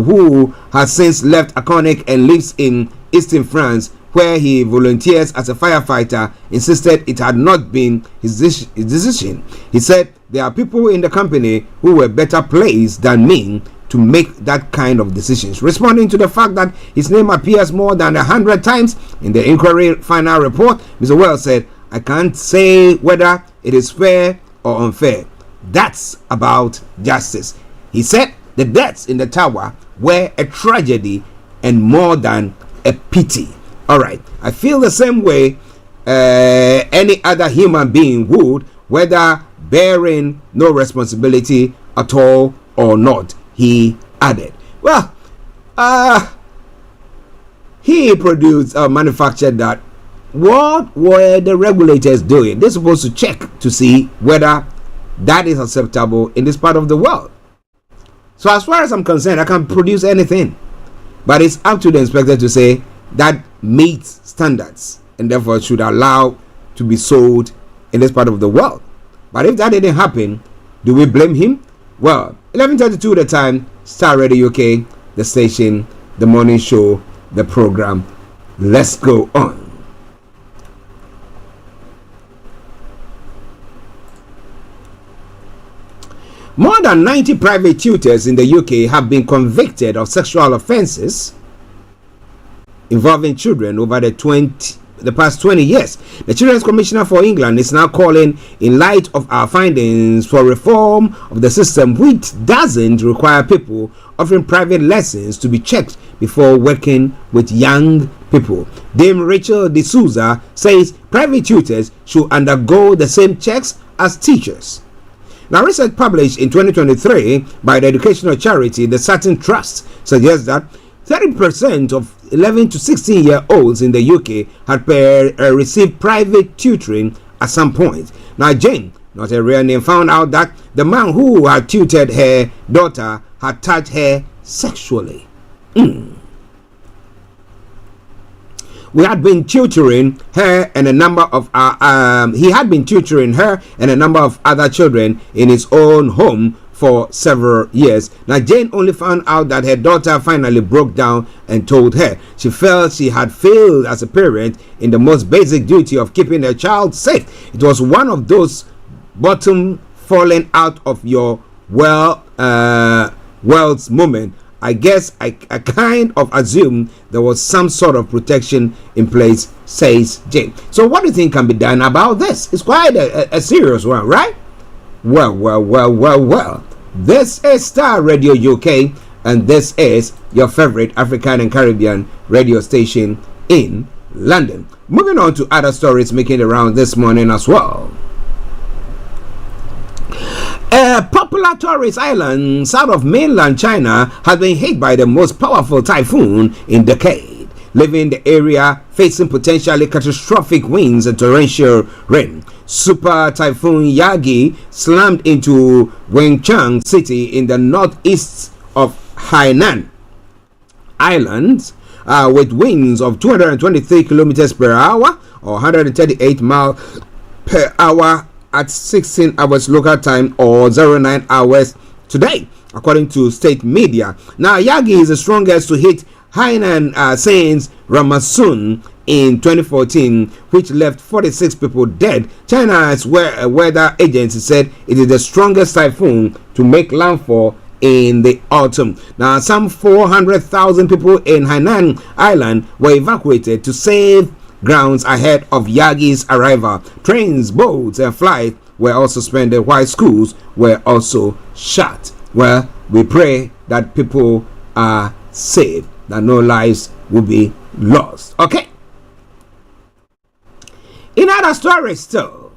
who has since left Archie and lives in eastern France, where he volunteers as a firefighter, insisted it had not been his decision. He said, "There are people in the company who were better placed than me to make that kind of decisions." Responding to the fact that his name appears more than 100 times in the inquiry final report, Mr. Wells said, "I can't say whether it is fair or unfair. That's about justice." He said the deaths in the tower were a tragedy and more than a pity. All right, I feel the same way any other human being would, whether bearing no responsibility at all or not, he added. Well, he produced or manufactured that. What were the regulators doing? They're supposed to check to see whether that is acceptable in this part of the world. So as far as I'm concerned, I can produce anything, but it's up to the inspector to say that meets standards and therefore should allow to be sold in this part of the world. But if that didn't happen, do we blame him? Well, 11:32 the time, Starr Radio UK, the station, the morning show, the program. Let's go on. More than 90 private tutors in the UK have been convicted of sexual offences involving children over the past 20 years. The Children's Commissioner for England is now calling, in light of our findings, for reform of the system which doesn't require people offering private lessons to be checked before working with young people. Dame Rachel D'Souza says private tutors should undergo the same checks as teachers. Now, research published in 2023 by the educational charity the Saturn Trust suggests that 30% of 11 to 16-year-olds in the UK had received private tutoring at some point. Now, Jane, not a real name, found out that the man who had tutored her daughter had touched her sexually. We had been tutoring her and a number of he had been tutoring her and a number of other children in his own home for several years. Now, Jane only found out that her daughter finally broke down and told her. She felt she had failed as a parent in the most basic duty of keeping her child safe. It was one of those bottom falling out of your world's moment. I guess I kind of assumed there was some sort of protection in place, says Jane. So what do you think can be done about this? It's quite a serious one, right? Well. This is Starr Radio UK, and this is your favorite African and Caribbean radio station in London. Moving on to other stories making the round this morning as well. A popular tourist island south of mainland China has been hit by the most powerful typhoon in decades, leaving the area facing potentially catastrophic winds and torrential rain. Super Typhoon Yagi slammed into Wenchang City in the northeast of Hainan Islands with winds of 223 kilometers per hour or 138 miles per hour at 16 hours local time or 09 hours today, according to state media. Now, Yagi is the strongest to hit Hainan since Ramasun in 2014, which left 46 people dead. China's weather agency said it is the strongest typhoon to make landfall in the autumn. Now, some 400,000 people in Hainan Island were evacuated to save grounds ahead of Yagi's arrival. Trains, boats, and flights were also suspended while schools were also shut. Well, we pray that people are safe, that no lives will be lost. Okay. In other stories, though,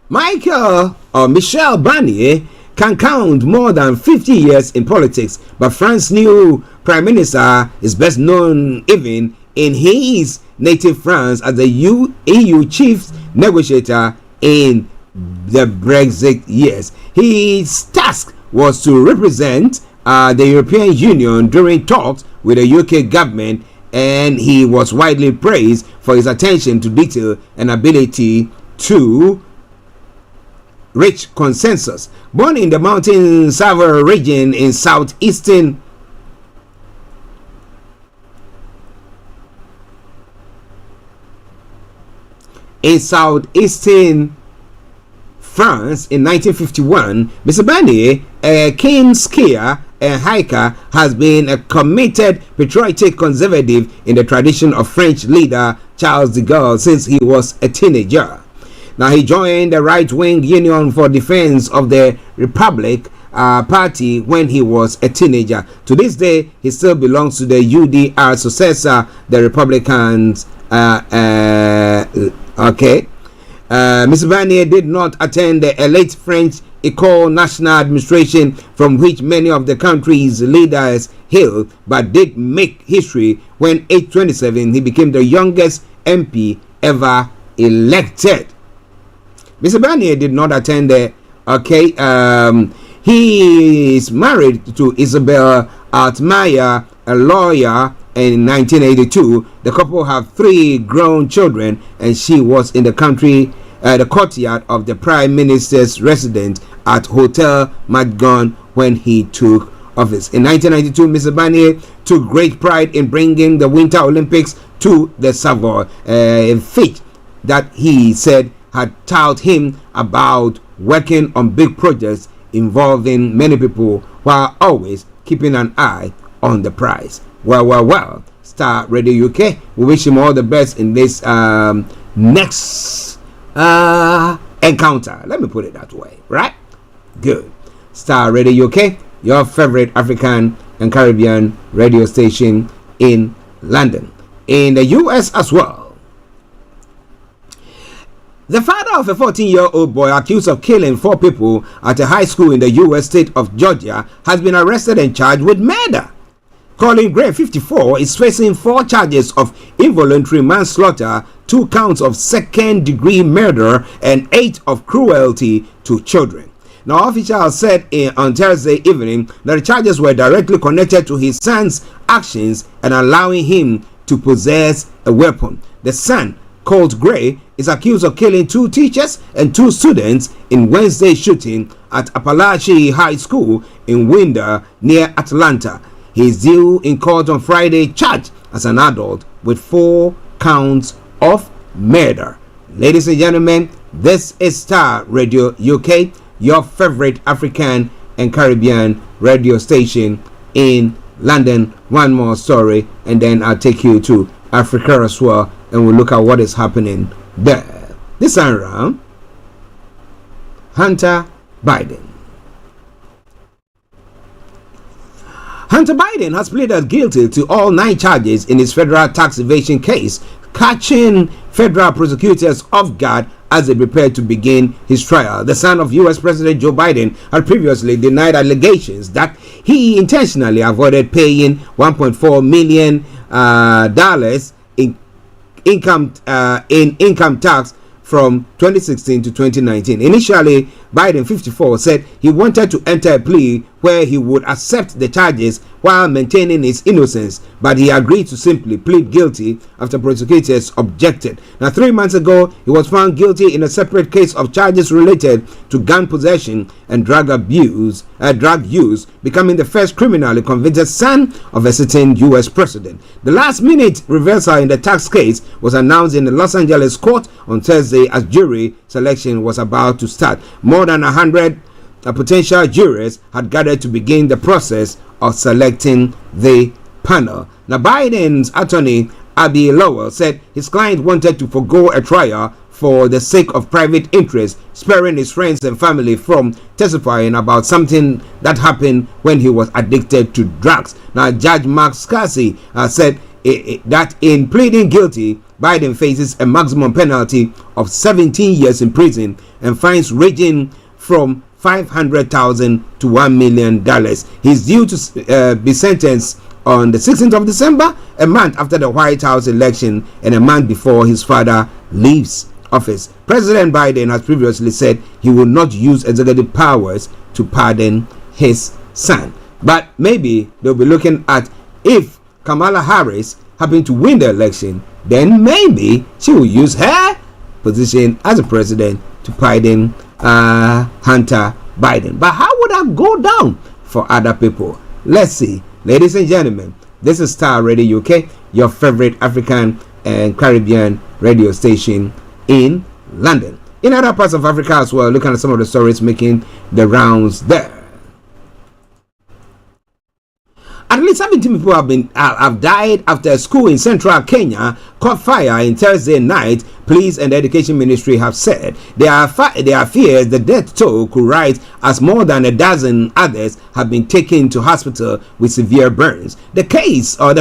Michel Barnier can count more than 50 years in politics, but France's new prime minister is best known even in his native France as the EU chief negotiator in the Brexit years. His task was to represent the European Union during talks with the UK government, and he was widely praised for his attention to detail and ability to reach consensus. Born in the mountain Savoy region in southeastern France in 1951, Mr. Barnier, a keen skier and hiker, has been a committed patriotic conservative in the tradition of French leader Charles de Gaulle since he was a teenager. Now, he joined the right-wing Union for Defense of the Republic party when he was a teenager. To this day, he still belongs to the UDR successor, the Republicans. Mr. Barnier did not attend the elite French École Nationale Administration, from which many of the country's leaders hail, but did make history when, age 27, he became the youngest MP ever elected. Mr. Barnier did not attend the. He is married to Isabel Altmaier, a lawyer. In 1982, the couple have 3 grown children, and she was in the courtyard of the Prime Minister's residence at Hotel Madgon when he took office. In 1992, Mr. Barnier took great pride in bringing the Winter Olympics to the Savoy, a feat that he said had taught him about working on big projects involving many people while always keeping an eye on the prize. Well, Starr Radio UK, we wish him all the best in this next encounter. Let me put it that way, right? Good. Starr Radio UK, your favorite African and Caribbean radio station in London. In the US as well. The father of a 14-year-old boy accused of killing 4 people at a high school in the US state of Georgia has been arrested and charged with murder. Colin Gray, 54, is facing 4 charges of involuntary manslaughter, 2 counts of second-degree murder, and 8 of cruelty to children. Now, officials said on Thursday evening that the charges were directly connected to his son's actions and allowing him to possess a weapon. The son, called Gray, is accused of killing 2 teachers and 2 students in Wednesday's shooting at Appalachian High School in Winder, near Atlanta. He is due in court on Friday, charged as an adult with 4 counts of murder. Ladies and gentlemen, this is Starr Radio UK, your favorite African and Caribbean radio station in London. One more story, and then I'll take you to Africa as well, and we'll look at what is happening there. This time around, Hunter Biden. Hunter Biden has pleaded guilty to all 9 charges in his federal tax evasion case, catching federal prosecutors off guard as they prepare to begin his trial. The son of U.S. President Joe Biden had previously denied allegations that he intentionally avoided paying $1.4 million in income tax from 2016 to 2019. Initially, Biden, 54, said he wanted to enter a plea where he would accept the charges while maintaining his innocence, but he agreed to simply plead guilty after prosecutors objected. Now, 3 months ago, he was found guilty in a separate case of charges related to gun possession and drug use, becoming the first criminally convicted son of a sitting U.S. president. The last-minute reversal in the tax case was announced in the Los Angeles court on Thursday as jury selection was about to start. More than 100 potential jurors had gathered to begin the process of selecting the panel. Now, Biden's attorney, Abby Lowell, said his client wanted to forgo a trial for the sake of private interest, sparing his friends and family from testifying about something that happened when he was addicted to drugs. Now, Judge Mark Scassi said that in pleading guilty, Biden faces a maximum penalty of 17 years in prison and fines ranging from $500,000 to $1 million. He's due to be sentenced on the 16th of December, a month after the White House election and a month before his father leaves office. President Biden has previously said he will not use executive powers to pardon his son. But maybe they'll be looking at, if Kamala Harris happened to win the election, then maybe she will use her position as a president to pardon Hunter Biden. But how would that go down for other people? Let's see. Ladies and gentlemen, this is Starr Radio UK, your favorite African and Caribbean radio station in London. In other parts of Africa as well, looking at some of the stories making the rounds there. At least 17 people have died after a school in central Kenya caught fire in Thursday night, police and the education ministry have said there are fears the death toll could rise as more than a dozen others have been taken to hospital with severe burns. The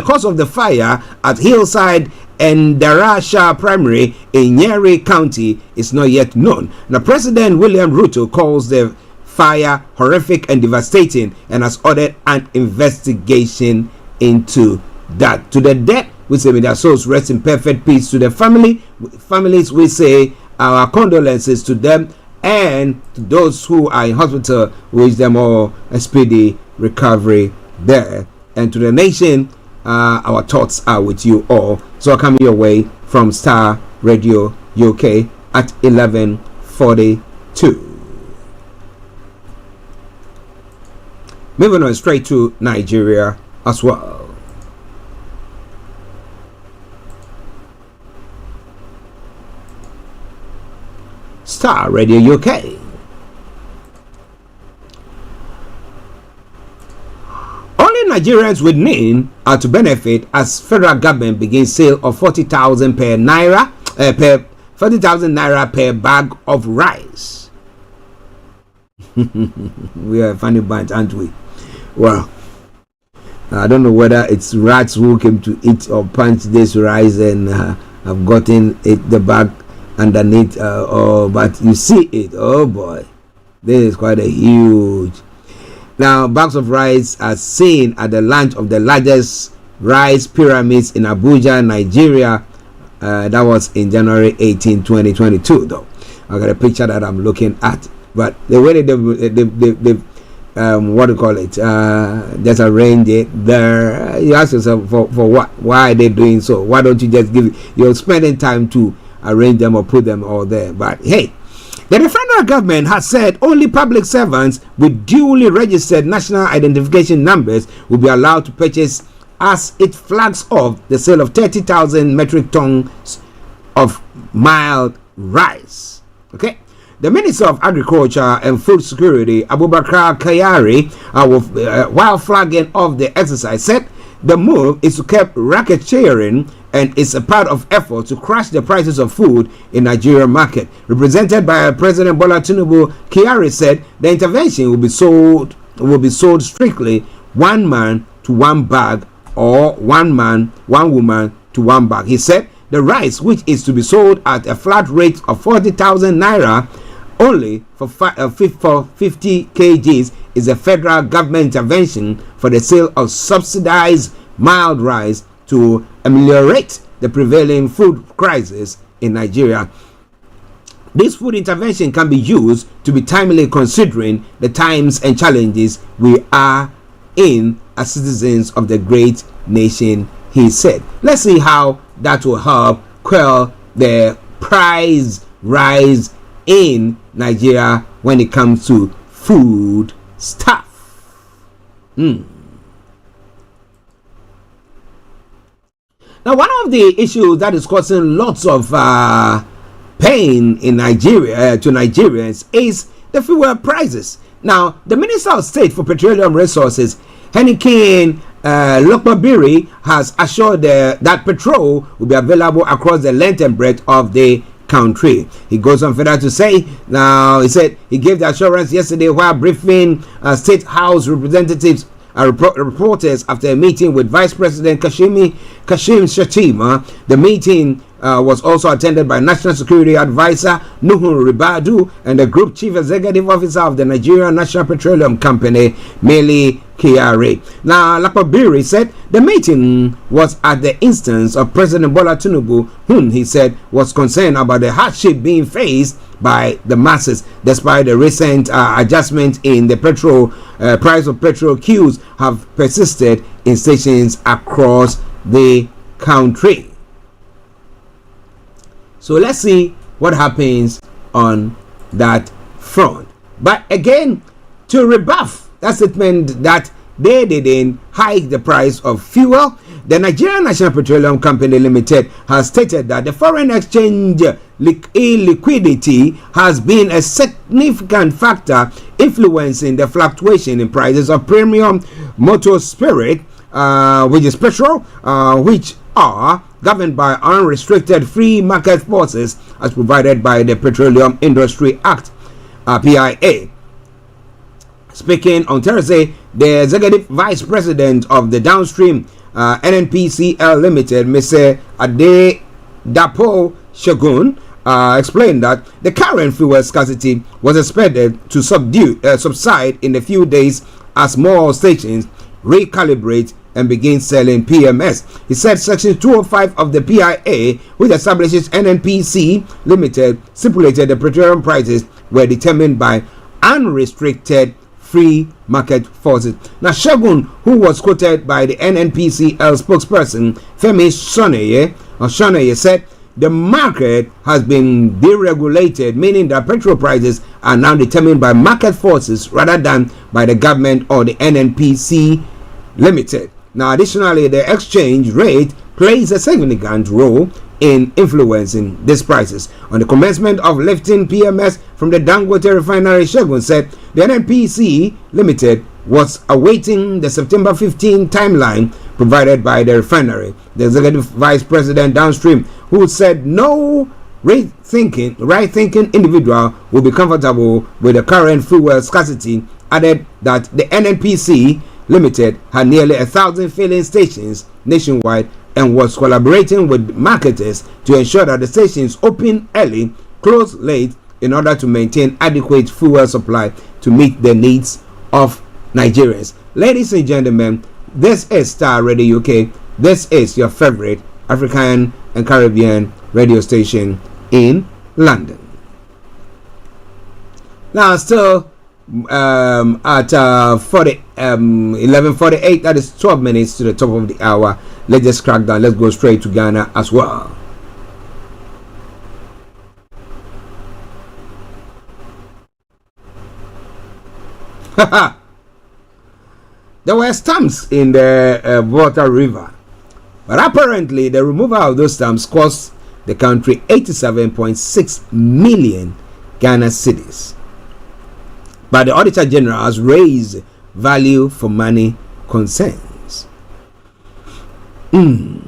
cause of the fire at Hillside and Darasha Primary in Nyeri County is not yet known. Now, President William Ruto calls the fire horrific and devastating and has ordered an investigation into that. To the dead, we say may their souls rest in perfect peace. To the families, we say our condolences to them, and to those who are in hospital, we wish them all a speedy recovery there. And to the nation, our thoughts are with you all. So I come your way from Starr Radio UK at 11:42. Moving on straight to Nigeria as well. Starr Radio UK. Only Nigerians with NIN are to benefit as federal government begins sale of 40,000 per 40,000 naira per bag of rice. We are a funny bunch, aren't we? Well, I don't know whether it's rats who came to eat or punch this rice and have gotten the bag underneath, but you see it. Oh boy, this is quite a huge. Now, bags of rice are seen at the launch of the largest rice pyramids in Abuja, Nigeria. That was in January 18, 2022. Though I got a picture that I'm looking at, but the way they what do you call it? Just arrange it there. You ask yourself for what? Why are they doing so? Why don't you just give it? You're spending time to arrange them or put them all there. But hey, the federal government has said only public servants with duly registered national identification numbers will be allowed to purchase, as it flags off the sale of 30,000 metric tons of mild rice. Okay. The Minister of Agriculture and Food Security, Abubakar Kayari, while flagging off the exercise, said the move is to curb racketeering and is a part of effort to crash the prices of food in Nigerian market. Represented by President Bola Tinubu, Kayari said the intervention will be sold strictly one man to one bag, or one man, one woman to one bag. He said the rice, which is to be sold at a flat rate of 40,000 naira only for 50 kgs, is a federal government intervention for the sale of subsidized mild rice to ameliorate the prevailing food crisis in Nigeria. This food intervention can be used to be timely considering the times and challenges we are in as citizens of the great nation, he said. Let's see how that will help quell the price rise in Nigeria when it comes to food stuff. Now, one of the issues that is causing lots of pain in Nigeria to Nigerians is the fuel prices. Now, the Minister of State for Petroleum Resources, Henikin Tabiri, has assured that petrol will be available across the length and breadth of the country. He goes on further to say, now he said he gave the assurance yesterday while briefing State House representatives reporters after a meeting with Vice President Kashim Shettima. The meeting was also attended by National Security Advisor Nuhu Ribadu and the Group Chief Executive Officer of the Nigerian National Petroleum Company, Mele Kyari. Now, Tabiri said the meeting was at the instance of President Bola Tinubu, whom he said was concerned about the hardship being faced by the masses despite the recent adjustment in the price of petrol. Queues have persisted in stations across the country. So let's see what happens on that front. But again, to rebuff that statement that they didn't hike the price of fuel, the Nigerian National Petroleum Company Limited has stated that the foreign exchange illiquidity has been a significant factor influencing the fluctuation in prices of premium motor spirit which is petrol, which are governed by unrestricted free market forces as provided by the Petroleum Industry Act, PIA. Speaking on Thursday, the executive vice president of the downstream NNPCL Limited, Mr. Adedapo Shogun, explained that the current fuel scarcity was expected to subside in a few days as more stations recalibrate and begin selling PMS. He said Section 205 of the PIA, which establishes NNPC Limited, stipulated the petroleum prices were determined by unrestricted free market forces. Now, Shogun, who was quoted by the NNPCL spokesperson Femi Shoneye, said the market has been deregulated, meaning that petrol prices are now determined by market forces rather than by the government or the NNPC Limited. Now, additionally, the exchange rate plays a significant role in influencing these prices. On the commencement of lifting PMS from the Dangote refinery, Shogun said the NNPC Limited was awaiting the September 15 timeline provided by the refinery. The executive vice president downstream, who said no right-thinking individual will be comfortable with the current fuel scarcity, added that the NNPC Limited had nearly 1,000 filling stations nationwide and was collaborating with marketers to ensure that the stations open early, close late, in order to maintain adequate fuel supply to meet the needs of Nigerians. Ladies and gentlemen, this is Starr Radio UK. This is your favorite African and Caribbean radio station in London. Now, still at 11:48, that is 12 minutes to the top of the hour. Let's just crack down. Let's go straight to Ghana as well. There were stamps in the Volta River, but apparently the removal of those stamps cost the country 87.6 million Ghana cedis. But the Auditor General has raised value for money concerns. The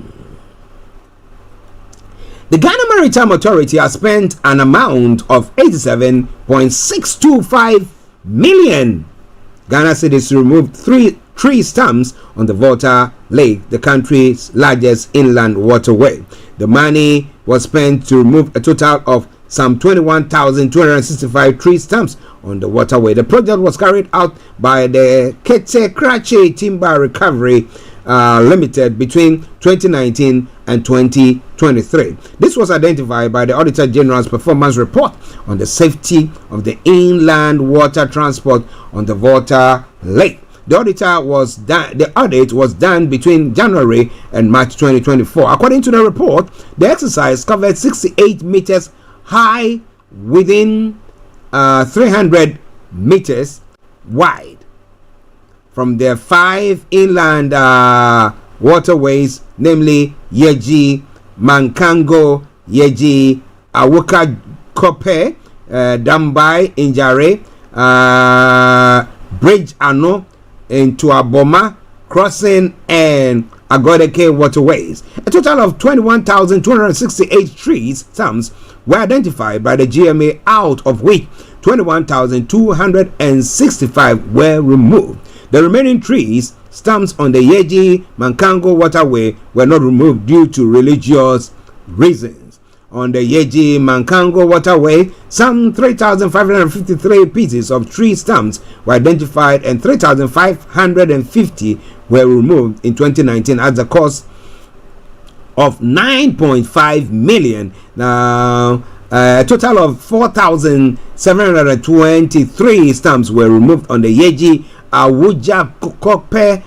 Ghana Maritime Authority has spent an amount of 87.625 million Ghana cedis to remove three tree stumps on the Volta Lake, the country's largest inland waterway. The money was spent to remove a total of some 21,265 tree stumps on the waterway. The project was carried out by the Kete Krache Timber Recovery Limited between 2019 and 2023. This was identified by the Auditor General's performance report on the safety of the inland water transport on the Volta Lake. The audit was done between January and March 2024. According to the report, the exercise covered 68 meters high within 300 meters wide from the 5 inland waterways, namely Yeji, Mankango, Yeji, Awuka Kope, Dambai, Injare, Bridge Ano, into Aboma Crossing, and Agodeke waterways. A total of 21,268 trees stumps were identified by the GMA, out of which 21,265 were removed. The remaining trees stumps on the Yeji Mankango waterway were not removed due to religious reasons. On the Yeji Mankango waterway, some 3,553 pieces of tree stumps were identified and 3,550 were removed in 2019 at the cost of 9.5 million. Now, a total of 4,723 stumps were removed on the Yeji Awuja Kope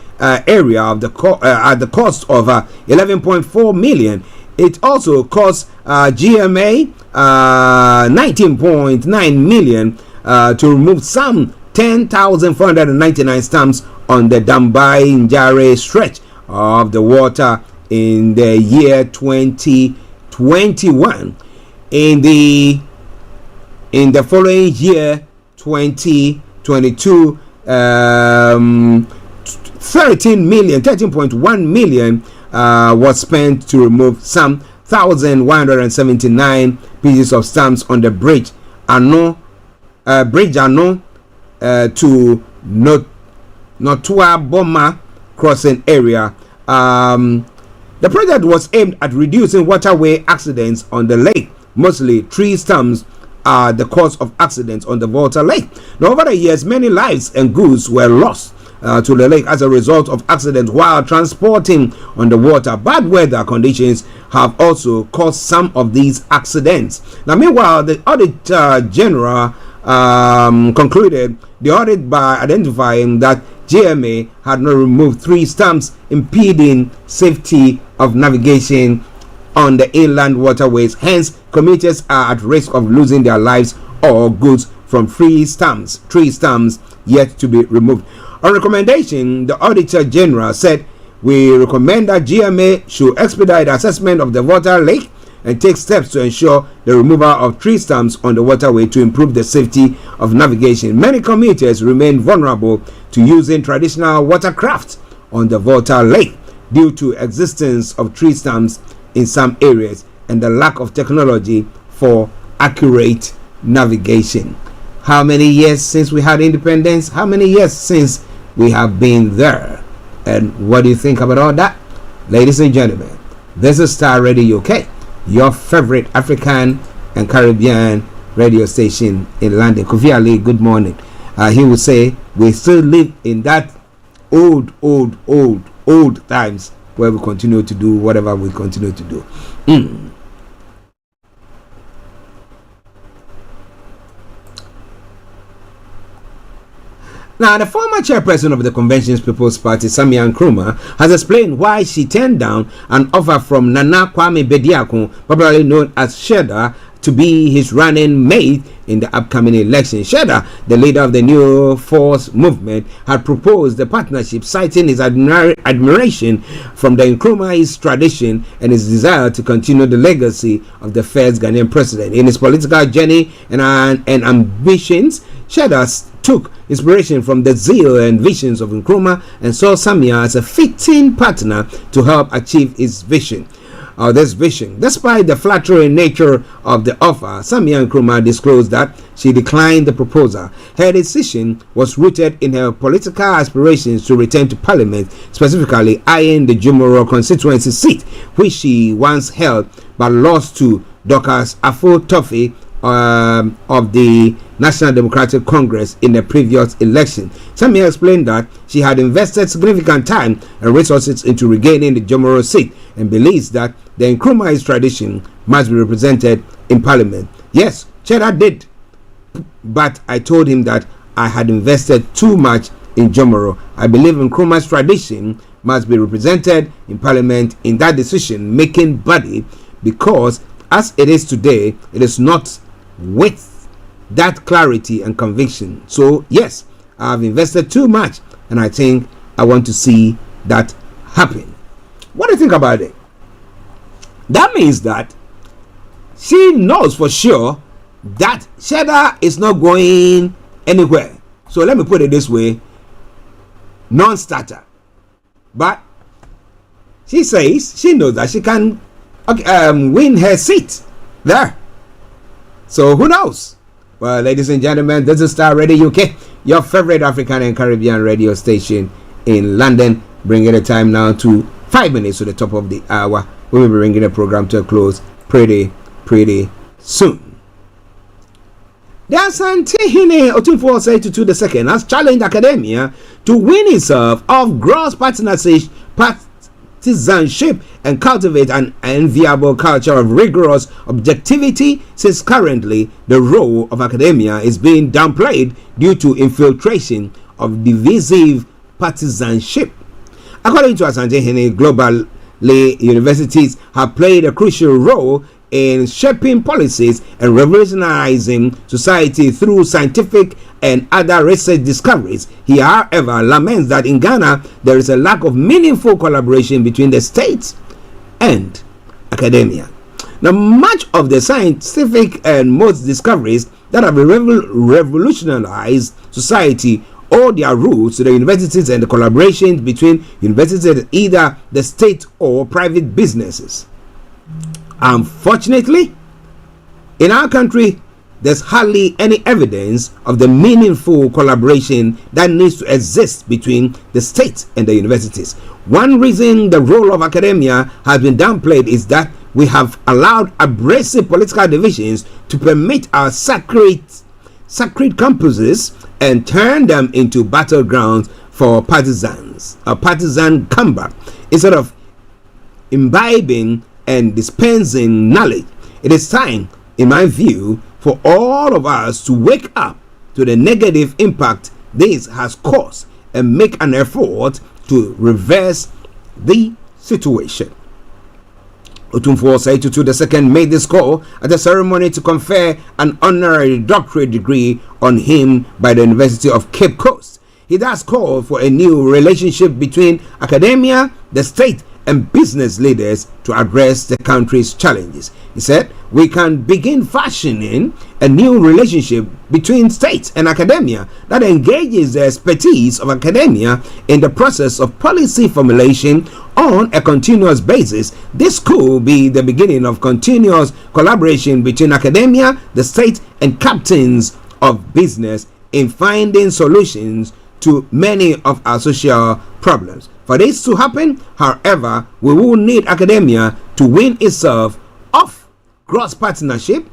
area of the at the cost of 11.4 million. It also cost GMA 19.9 million to remove some 10,499 stumps on the Dambai Njare stretch of the water in the year 2021. In the following year, 2022, 13.1 million was spent to remove some 1,179 pieces of stamps on the bridge to Notua Boma crossing area. The project was aimed at reducing waterway accidents on the lake. Mostly tree stumps are the cause of accidents on the Volta Lake. Now, over the years, many lives and goods were lost to the lake as a result of accidents while transporting on the water. Bad weather conditions have also caused some of these accidents. Now, meanwhile, the Auditor General concluded the audit by identifying that GMA had not removed 3 stumps impeding safety of navigation on the inland waterways. Hence, commuters are at risk of losing their lives or goods from tree stumps yet to be removed. On recommendation, the Auditor General said, "We recommend that GMA should expedite the assessment of the water lake and take steps to ensure the removal of tree stumps on the waterway to improve the safety of navigation. Many commuters remain vulnerable to using traditional watercraft on the Volta Lake due to existence of tree stumps in some areas and the lack of technology for accurate navigation." How many years since we had independence? How many years since we have been there? And what do you think about all that? Ladies and gentlemen, this is Starr Radio UK, your favorite African and Caribbean radio station in London. Kofi Ali, good morning. He would say we still live in that old times where we continue to do whatever we continue to do. Now, the former chairperson of the Convention's People's Party, Samia Nkrumah, has explained why she turned down an offer from Nana Kwame Bediako, popularly known as Sheda, to be his running mate in the upcoming election. Sheda, the leader of the New Force movement, had proposed the partnership, citing his admiration from the Nkrumah's tradition and his desire to continue the legacy of the first Ghanaian president. In his political journey and ambitions, Sheda took inspiration from the zeal and visions of Nkrumah and saw Samia as a fitting partner to help achieve his vision. This vision. Despite the flattering nature of the offer, Samia Nkrumah disclosed that she declined the proposal. Her decision was rooted in her political aspirations to return to parliament, specifically eyeing the Jumoro constituency seat, which she once held but lost to Dorcas Afo-Toffee of the National Democratic Congress in the previous election. Samia explained that she had invested significant time and resources into regaining the Jomoro seat and believes that the Nkrumah's tradition must be represented in parliament. Yes, Cheddar did, but I told him that I had invested too much in Jomoro. I believe Nkrumah's tradition must be represented in parliament in that decision-making body, because as it is today, it is not with that clarity and conviction. So yes, I've invested too much and I think I want to see that happen. What do you think about it? That means that she knows for sure that Cheddar is not going anywhere. So let me put it this way, non-starter. But she says she knows that she can win her seat there. So who knows? Well, ladies and gentlemen, this is Starr Radio UK, your favorite African and Caribbean radio station in London. Bringing the time now to 5 minutes to the top of the hour. We will be bringing the program to a close pretty soon. The Asante-Hene Otunfo-Osei-Tutu II has challenged academia to win itself of gross partisanship and cultivate an enviable culture of rigorous objectivity, since currently the role of academia is being downplayed due to infiltration of divisive partisanship. According to Asante-Hene, globally universities have played a crucial role in shaping policies and revolutionizing society through scientific and other research discoveries. He, however, laments that in Ghana there is a lack of meaningful collaboration between the states and academia. Now, much of the scientific and most discoveries that have revolutionized society owe their roots to the universities and the collaboration between universities and either the state or private businesses. Unfortunately, in our country, there's hardly any evidence of the meaningful collaboration that needs to exist between the state and the universities. One reason the role of academia has been downplayed is that we have allowed abrasive political divisions to permeate our sacred campuses and turn them into battlegrounds for partisan combat instead of imbibing and dispensing knowledge. It is time, in my view, for all of us to wake up to the negative impact this has caused and make an effort to reverse the situation. Otumfuo Saitutu II made this call at a ceremony to confer an honorary doctorate degree on him by the University of Cape Coast. He thus called for a new relationship between academia, the state, and business leaders to address the country's challenges. He said, we can begin fashioning a new relationship between state and academia that engages the expertise of academia in the process of policy formulation on a continuous basis. This could be the beginning of continuous collaboration between academia, the state, and captains of business in finding solutions to many of our social problems. For this to happen, however, we will need academia to win itself off cross partisanship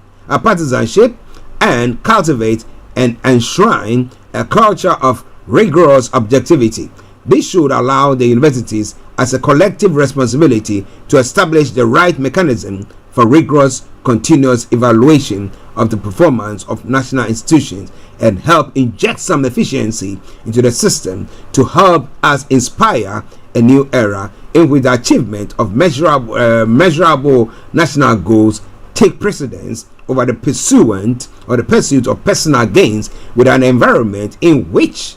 and cultivate and enshrine a culture of rigorous objectivity. This should allow the universities as a collective responsibility to establish the right mechanism for rigorous continuous evaluation of the performance of national institutions and help inject some efficiency into the system to help us inspire a new era in which the achievement of measurable national goals take precedence over the pursuit of personal gains, with an environment in which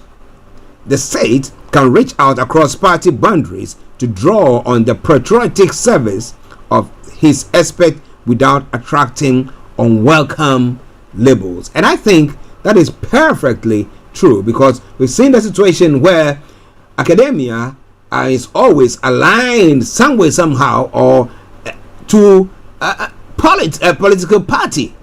the state can reach out across party boundaries to draw on the patriotic service of his expert without attracting unwelcome labels. And I think that is perfectly true, because we've seen the situation where academia is always aligned some way, somehow, or to a political party.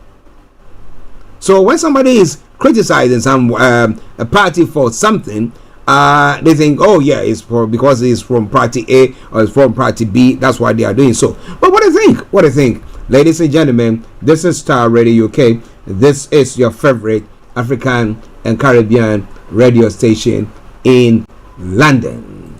So when somebody is criticizing some a party for something, they think, oh yeah, it's because it's from party A or it's from party B. That's why they are doing so. But what do you think? What do you think, ladies and gentlemen? This is Starr Radio UK. This is your favorite African and Caribbean radio station in London.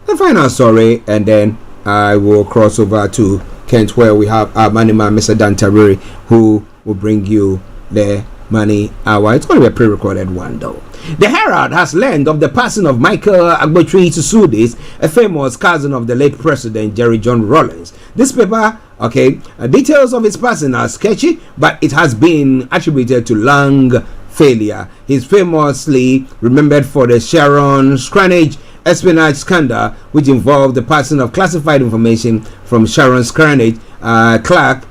The final story, and then I will cross over to Kent, where we have our money man, Mr. Dan Tabiri, who will bring you the money hour. It's going to be a pre-recorded one, though. The Herald has learned of the passing of Michael Agbotri Susudis, a famous cousin of the late President Jerry John Rawlings. This paper, details of his passing are sketchy, but it has been attributed to lung failure. He's famously remembered for the Sharon Scranage espionage scandal, which involved the passing of classified information from Sharon Scranage, clerk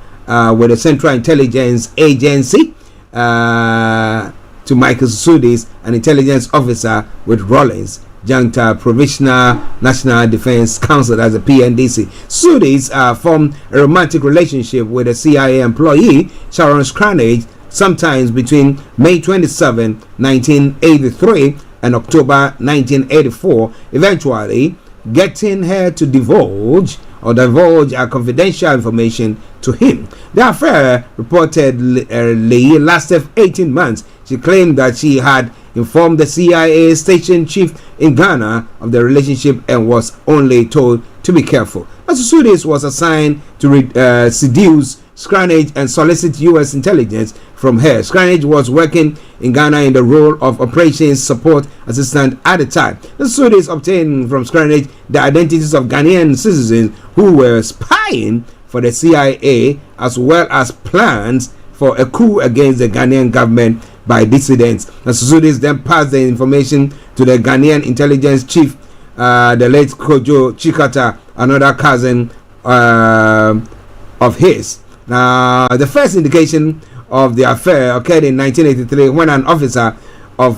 with the Central Intelligence Agency, to Michael Susudis, an intelligence officer with Rawlings, Junta Provisional National Defense Council as a PNDC. Susudis formed a romantic relationship with a CIA employee, Sharon Scranage, sometimes between May 27, 1983 and October 1984, eventually getting her to divulge confidential information to him. The affair reportedly lasted 18 months. She claimed that she had informed the CIA station chief in Ghana of the relationship and was only told to be careful. Susudis was assigned to seduce Scranage and solicit U.S. intelligence from her. Scranage was working in Ghana in the role of operations support assistant at the time. The Susudis obtained from Scranage the identities of Ghanaian citizens who were spying for the CIA, as well as plans for a coup against the Ghanaian government by dissidents. The Susudis then passed the information to the Ghanaian intelligence chief, the late Kojo Chikata, another cousin of his. Now, the first indication of the affair occurred in 1983 when an officer at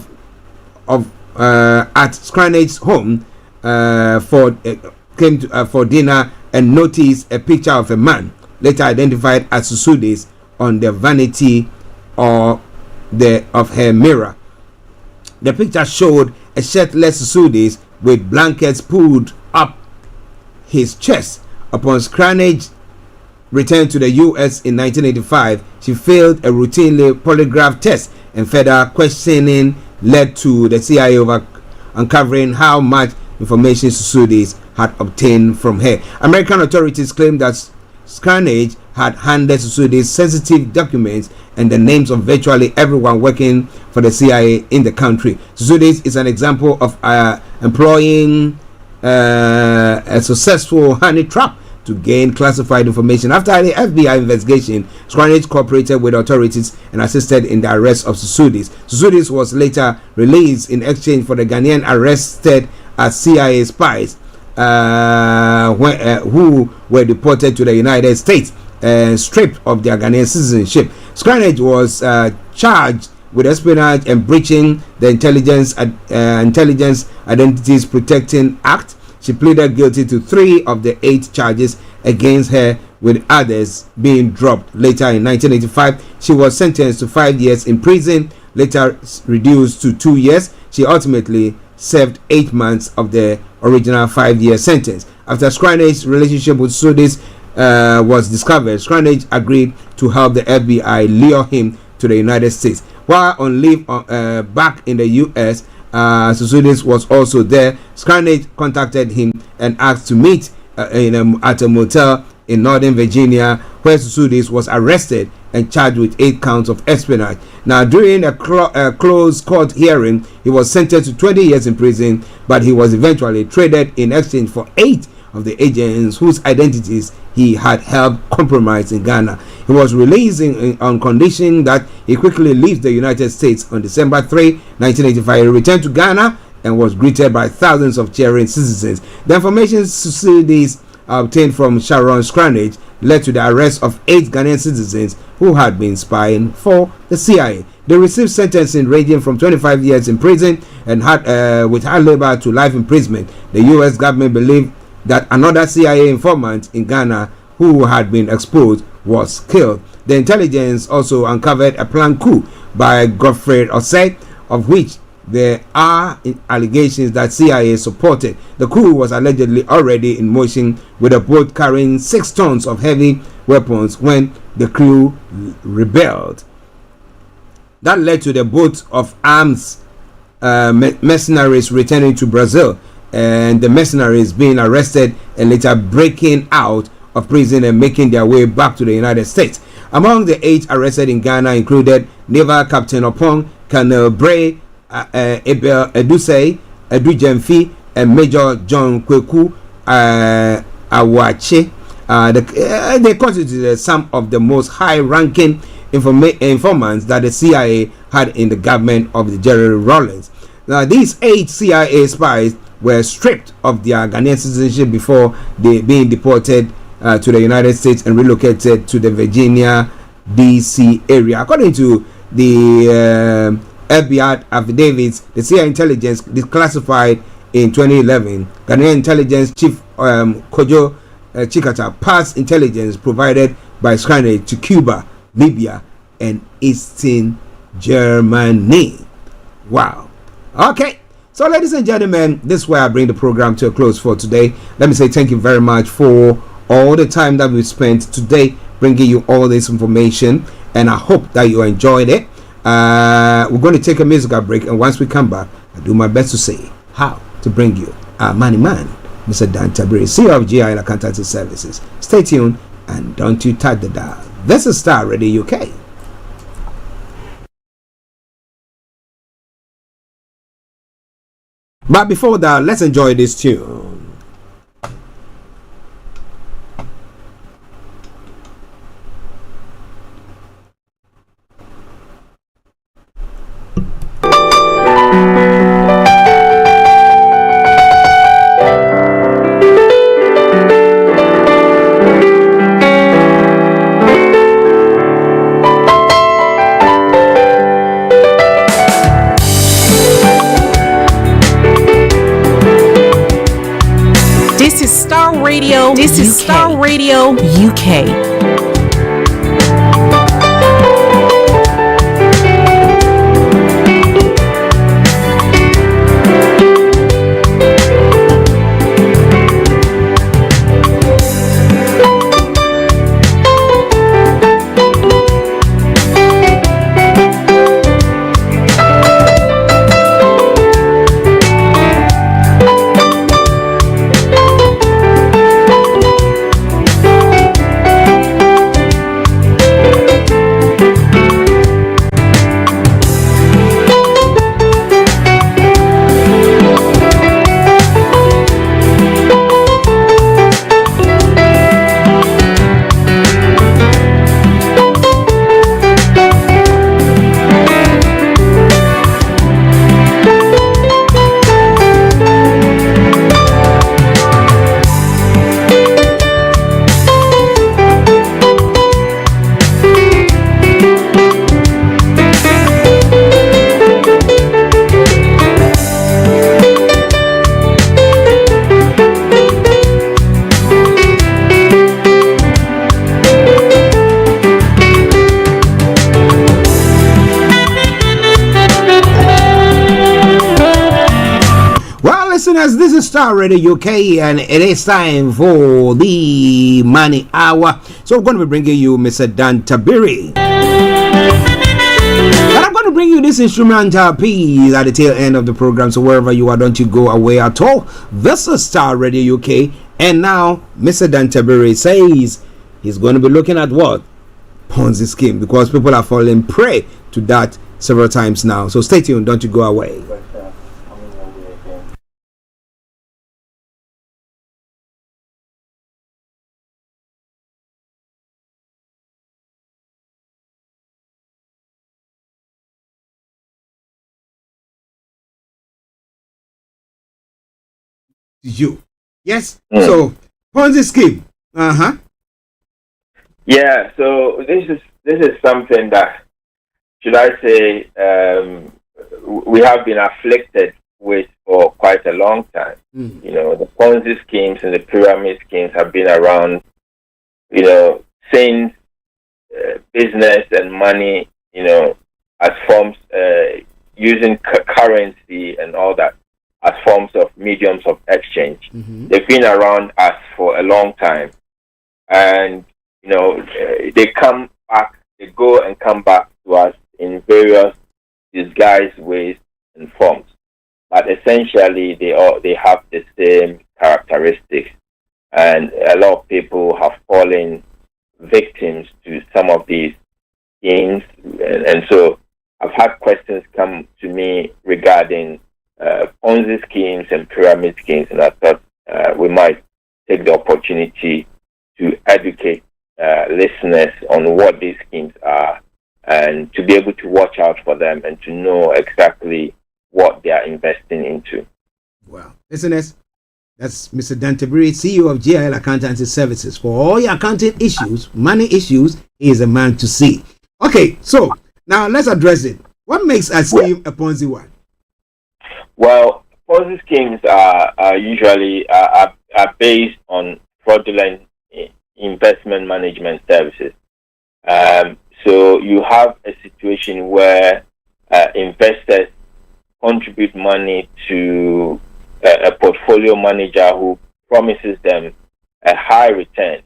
Scranage's home for dinner and noticed a picture of a man later identified as Susude's on the vanity of her mirror. The picture showed a shirtless Susude's with blankets pulled up his chest. Upon Scranage returned to the U.S. in 1985, she failed a routine polygraph test, and further questioning led to the CIA uncovering how much information Susude's had obtained from her. American authorities claimed that Scranage had handed Susude's sensitive documents and the names of virtually everyone working for the CIA in the country. Susude's is an example of employing a successful honey trap to gain classified information. After the FBI investigation, Scranage cooperated with authorities and assisted in the arrest of Susude's. Susude's was later released in exchange for the Ghanaian arrested as CIA spies who were deported to the United States and stripped of their Ghanaian citizenship. Scranage was charged with espionage and breaching the Intelligence Identities Protecting Act. She pleaded guilty to 3 of the 8 charges against her, with others being dropped. Later in 1985, she was sentenced to 5 years in prison, later reduced to 2 years. She ultimately served 8 months of the original 5-year sentence. After Scranage's relationship with Susude's was discovered, Scranage agreed to help the FBI lure him to the United States. While on leave back in the U.S., Susude's was also there. Scranage contacted him and asked to meet at a motel in Northern Virginia, where Susude's was arrested and charged with 8 counts of espionage. Now, during a closed court hearing, he was sentenced to 20 years in prison, but he was eventually traded in exchange for 8 of the agents whose identities he had helped compromise in Ghana. He was released on condition that he quickly leaves the United States. On December 3, 1985, he returned to Ghana and was greeted by thousands of cheering citizens. The information Susude's obtained from Sharon Scranage led to the arrest of 8 Ghanaian citizens who had been spying for the CIA. They received sentencing ranging from 25 years in prison and with hard labor to life imprisonment. The U.S. government believed that another CIA informant in Ghana who had been exposed was killed. The intelligence also uncovered a planned coup by Godfrey Osei, of which there are allegations that CIA supported. The coup was allegedly already in motion, with a boat carrying 6 tons of heavy weapons when the crew rebelled. That led to the boat of arms mercenaries returning to Brazil, and the mercenaries being arrested and later breaking out of prison and making their way back to the United States. Among the 8 arrested in Ghana included Naval Captain Opong, Colonel Bray, Abel Edusei, Edu Jemfi, and Major John Kweku Awache. They constituted some of the most high-ranking informants that the CIA had in the government of the Jerry Rawlings. Now, these 8 CIA spies were stripped of their Ghanaian citizenship before they being deported to the United States and relocated to the Virginia, D.C. area. According to the FBI affidavits, the CIA intelligence declassified in 2011. Ghanaian intelligence chief Kojo Chikata passed intelligence provided by Scranage to Cuba, Libya, and Eastern Germany. Wow. Okay. So, ladies and gentlemen, this is where I bring the program to a close for today. Let me say thank you very much for all the time that we spent today bringing you all this information, and I hope that you enjoyed it. We're going to take a musical break, and once we come back, I do my best to say how to bring you our money man, Mr. Dan Tabiri, CEO of GI Accountancy Services. Stay tuned and don't you touch the dial. This is Starr Radio UK. But before that, let's enjoy this tune. Starr Radio. This is Starr Radio UK. Listeners, this is Starr Radio UK, and it is time for the Money Hour. So I'm going to be bringing you Mr. Dan Tabiri. And I'm going to bring you this instrumental piece at the tail end of the program. So wherever you are, don't you go away at all. This is Starr Radio UK, and now Mr. Dan Tabiri says he's going to be looking at what? Ponzi scheme, because people are falling prey to that several times now. So stay tuned, don't you go away. You. Yes. So Ponzi scheme. Yeah. So this is something that, should I say, we have been afflicted with for quite a long time. You know, the Ponzi schemes and the pyramid schemes have been around, you know, since business and money, you know, as forms using currency and all that as forms of mediums of exchange. They've been around us for a long time, and you know, they come back, they go and come back to us in various disguised ways and forms. But essentially, they have the same characteristics, and a lot of people have fallen victims to some of these schemes, and so I've had questions come to me regarding Ponzi schemes and pyramid schemes, and I thought we might take the opportunity to educate listeners on what these schemes are, and to be able to watch out for them and to know exactly what they are investing into. Well, listeners, that's Mr. Dan Tabiri, CEO of GIL Accountancy Services. For all your accounting issues, money issues, he is a man to see. Okay, so now let's address it. What makes a scheme a Ponzi one? Well, Ponzi schemes are usually based on fraudulent investment management services. So you have a situation where investors contribute money to a portfolio manager who promises them a high return.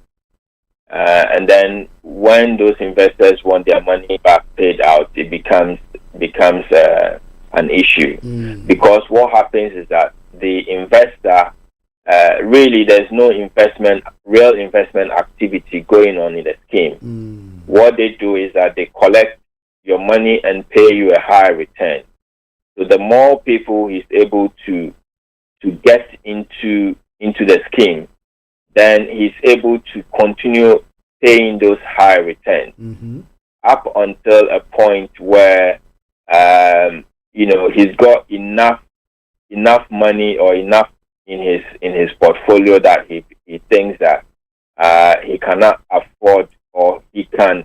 And then when those investors want their money back paid out, it becomes an issue, because what happens is that the investor really, there's no real investment activity going on in the scheme. What they do is that they collect your money and pay you a high return. So the more people he's able to get into the scheme, then he's able to continue paying those high returns up until a point where you know, he's got enough money or enough in his portfolio that he thinks that he cannot afford, or he can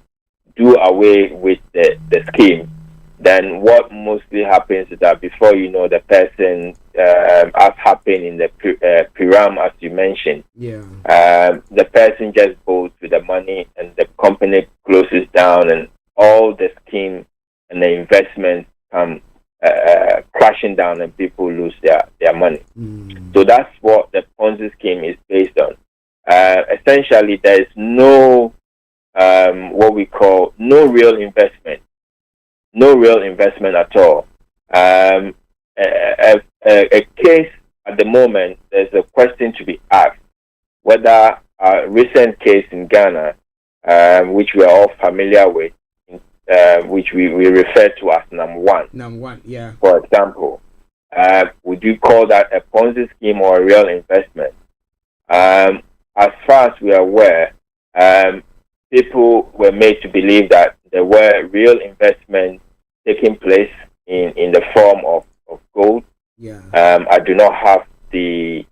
do away with the scheme. Then what mostly happens is that before you know, the person as happened in the Piram, as you mentioned. Yeah. The person just goes with the money, and the company closes down, and all the scheme and the investments come crashing down, and people lose their money. So that's what the Ponzi scheme is based on. Essentially, there is no what we call no real investment at all. A case at the moment, there's a question to be asked whether a recent case in Ghana, which we are all familiar with, which we refer to as number one, yeah. For example, would you call that a Ponzi scheme or a real investment? As far as we are aware, people were made to believe that there were real investments taking place in the form of gold. Yeah. I do not have the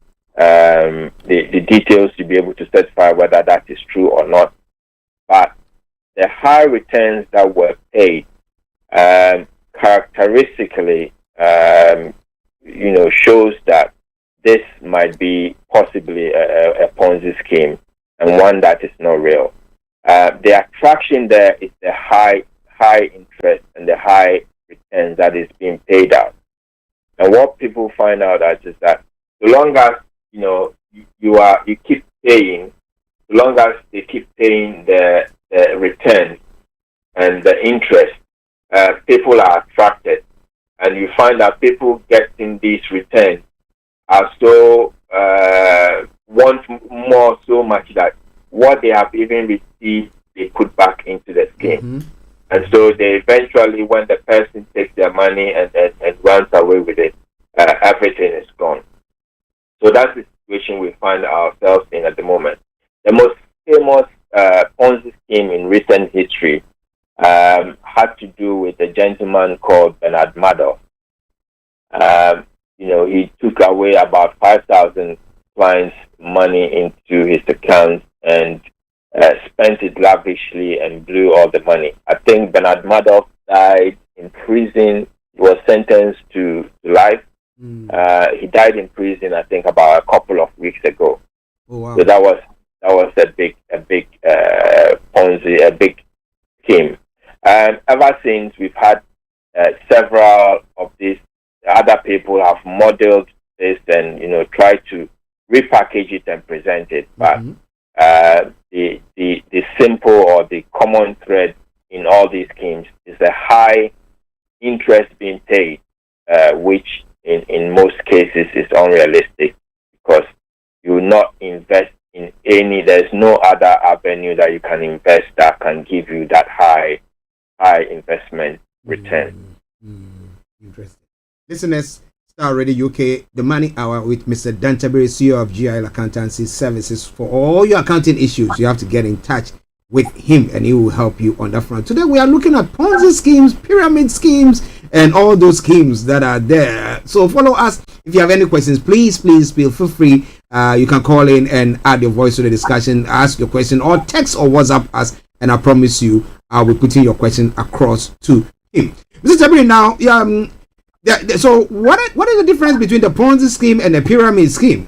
details to be able to certify whether that is true or not. But the high returns that were paid, characteristically, shows that this might be possibly a Ponzi scheme and one that is not real. The attraction there is the high interest and the high returns that is being paid out. And what people find out is that so long as you keep paying, so long as they keep paying the returns and the interest, people are attracted, and you find that people getting these returns are so want more so much that what they have even received they put back into the scheme. And so they eventually, when the person takes their money and runs away with it, everything is gone. So that's the situation we find ourselves in at the moment. The most famous Ponzi scheme in recent history had to do with a gentleman called Bernard Madoff. He took away about 5,000 clients' money into his accounts and spent it lavishly and blew all the money. I think Bernard Madoff died in prison. He was sentenced to life. He died in prison, I think, about a couple of weeks ago. Oh, wow. So that was a big Ponzi, a big scheme. And ever since, we've had several of these other people have modeled this and tried to repackage it and present it, but the simple or the common thread in all these schemes is a high interest being paid, which in most cases is unrealistic because you will not invest in there's no other avenue that you can invest that can give you that high investment return. Interesting. Listeners, Starr Radio UK, the Money Hour with Mr. Tabiri, CEO of GIL Accountancy Services. For all your accounting issues, you have to get in touch with him and he will help you on that front. Today we are looking at Ponzi schemes, pyramid schemes, and all those schemes that are there. So follow us. If you have any questions, please feel free. You can call in and add your voice to the discussion, ask your question, or text or WhatsApp us, and I promise you I will put in your question across to him. Mr. Tabiri, now, so what is the difference between the Ponzi scheme and the pyramid scheme?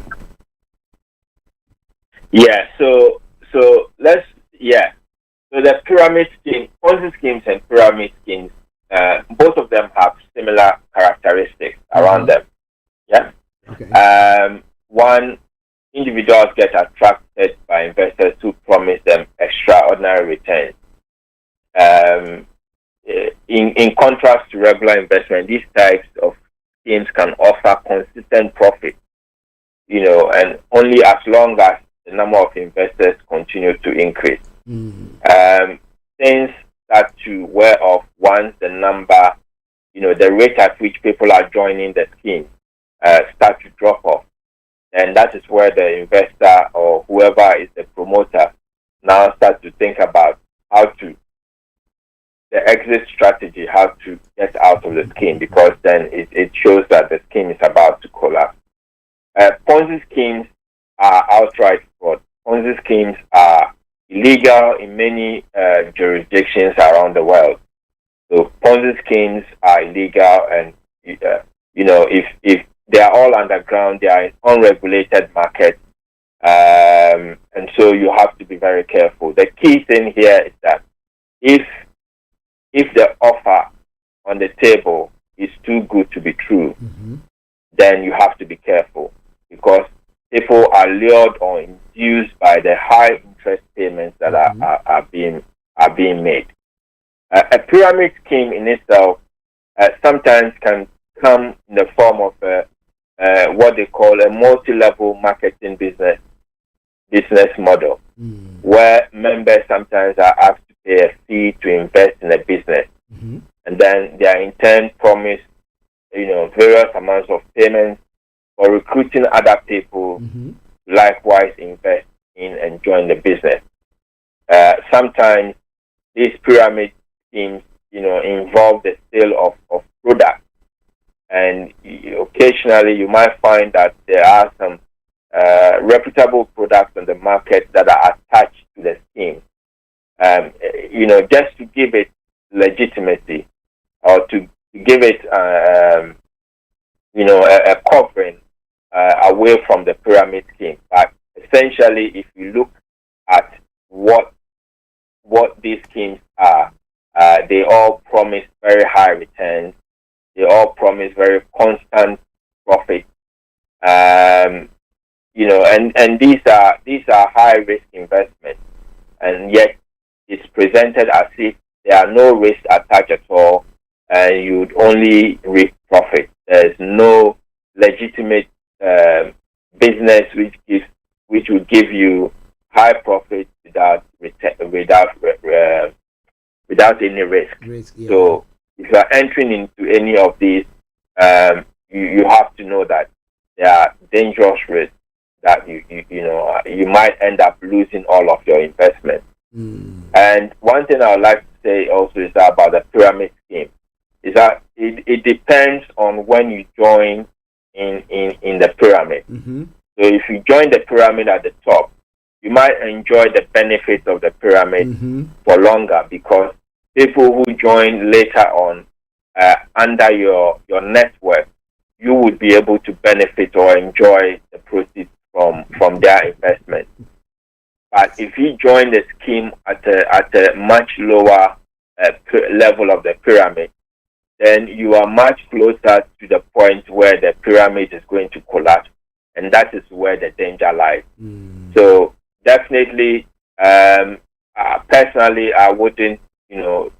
So the pyramid scheme, Ponzi schemes and pyramid schemes, both of them have similar characteristics around them. Yeah. Okay. One, individuals get attracted by investors who promise them extraordinary returns. In contrast to regular investment, these types of schemes can offer consistent profit, and only as long as the number of investors continue to increase. Things start to wear off once the number, the rate at which people are joining the scheme start to drop off. And that is where the investor or whoever is the promoter now start to think about the exit strategy, how to get out of the scheme, because then it shows that the scheme is about to collapse. Ponzi schemes are outright fraud. Ponzi schemes are illegal in many jurisdictions around the world. So Ponzi schemes are illegal, and if they are all underground. They are in unregulated markets, and so you have to be very careful. The key thing here is that if the offer on the table is too good to be true, then you have to be careful, because people are lured or induced by the high interest payments that are being made. A pyramid scheme in itself sometimes can come in the form of what they call a multi-level marketing business model, where members sometimes are asked to pay a fee to invest in a business, and then they are in turn promised, various amounts of payments for recruiting other people to likewise invest in and join the business. Sometimes these pyramid schemes, involve the sale of products, and occasionally you might find that there are some reputable products on the market that are attached to the scheme. Just to give it legitimacy, or to give it, a covering away from the pyramid scheme. But essentially, if you look at what these schemes are, they all promise very high returns. They all promise very constant profit. And these are high risk investments, and yet it's presented as if there are no risks attached at all, and you'd only reap profit. There's no legitimate business which would give you high profit without any risk. Yeah. So if you are entering into any of these, you have to know that there are dangerous risks that you might end up losing all of your investment. And one thing I would like to say also is that about the pyramid scheme is that it depends on when you join in the pyramid. So if you join the pyramid at the top, you might enjoy the benefits of the pyramid for longer, because people who join later on under your network, you would be able to benefit or enjoy the proceeds from their investment. But if you join the scheme at a much lower level of the pyramid, then you are much closer to the point where the pyramid is going to collapse, and that is where the danger lies. So definitely, personally, I wouldn't,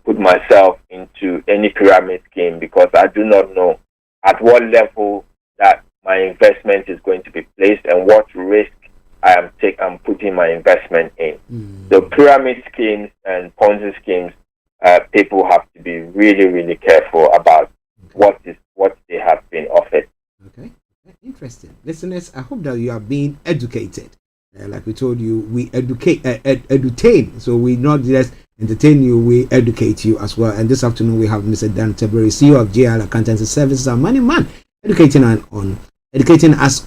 put myself into any pyramid scheme, because I do not know at what level that my investment is going to be placed and what risk I'm putting my investment in. So pyramid schemes and Ponzi schemes, people have to be really, really careful about what they have been offered. Okay, interesting. Listeners, I hope that you are being educated. Like we told you, we edutain. So we not just entertain you, we educate you as well. And this afternoon we have Mr. Dan Tabiri, CEO of JL Accountancy Services and Money Man, educating us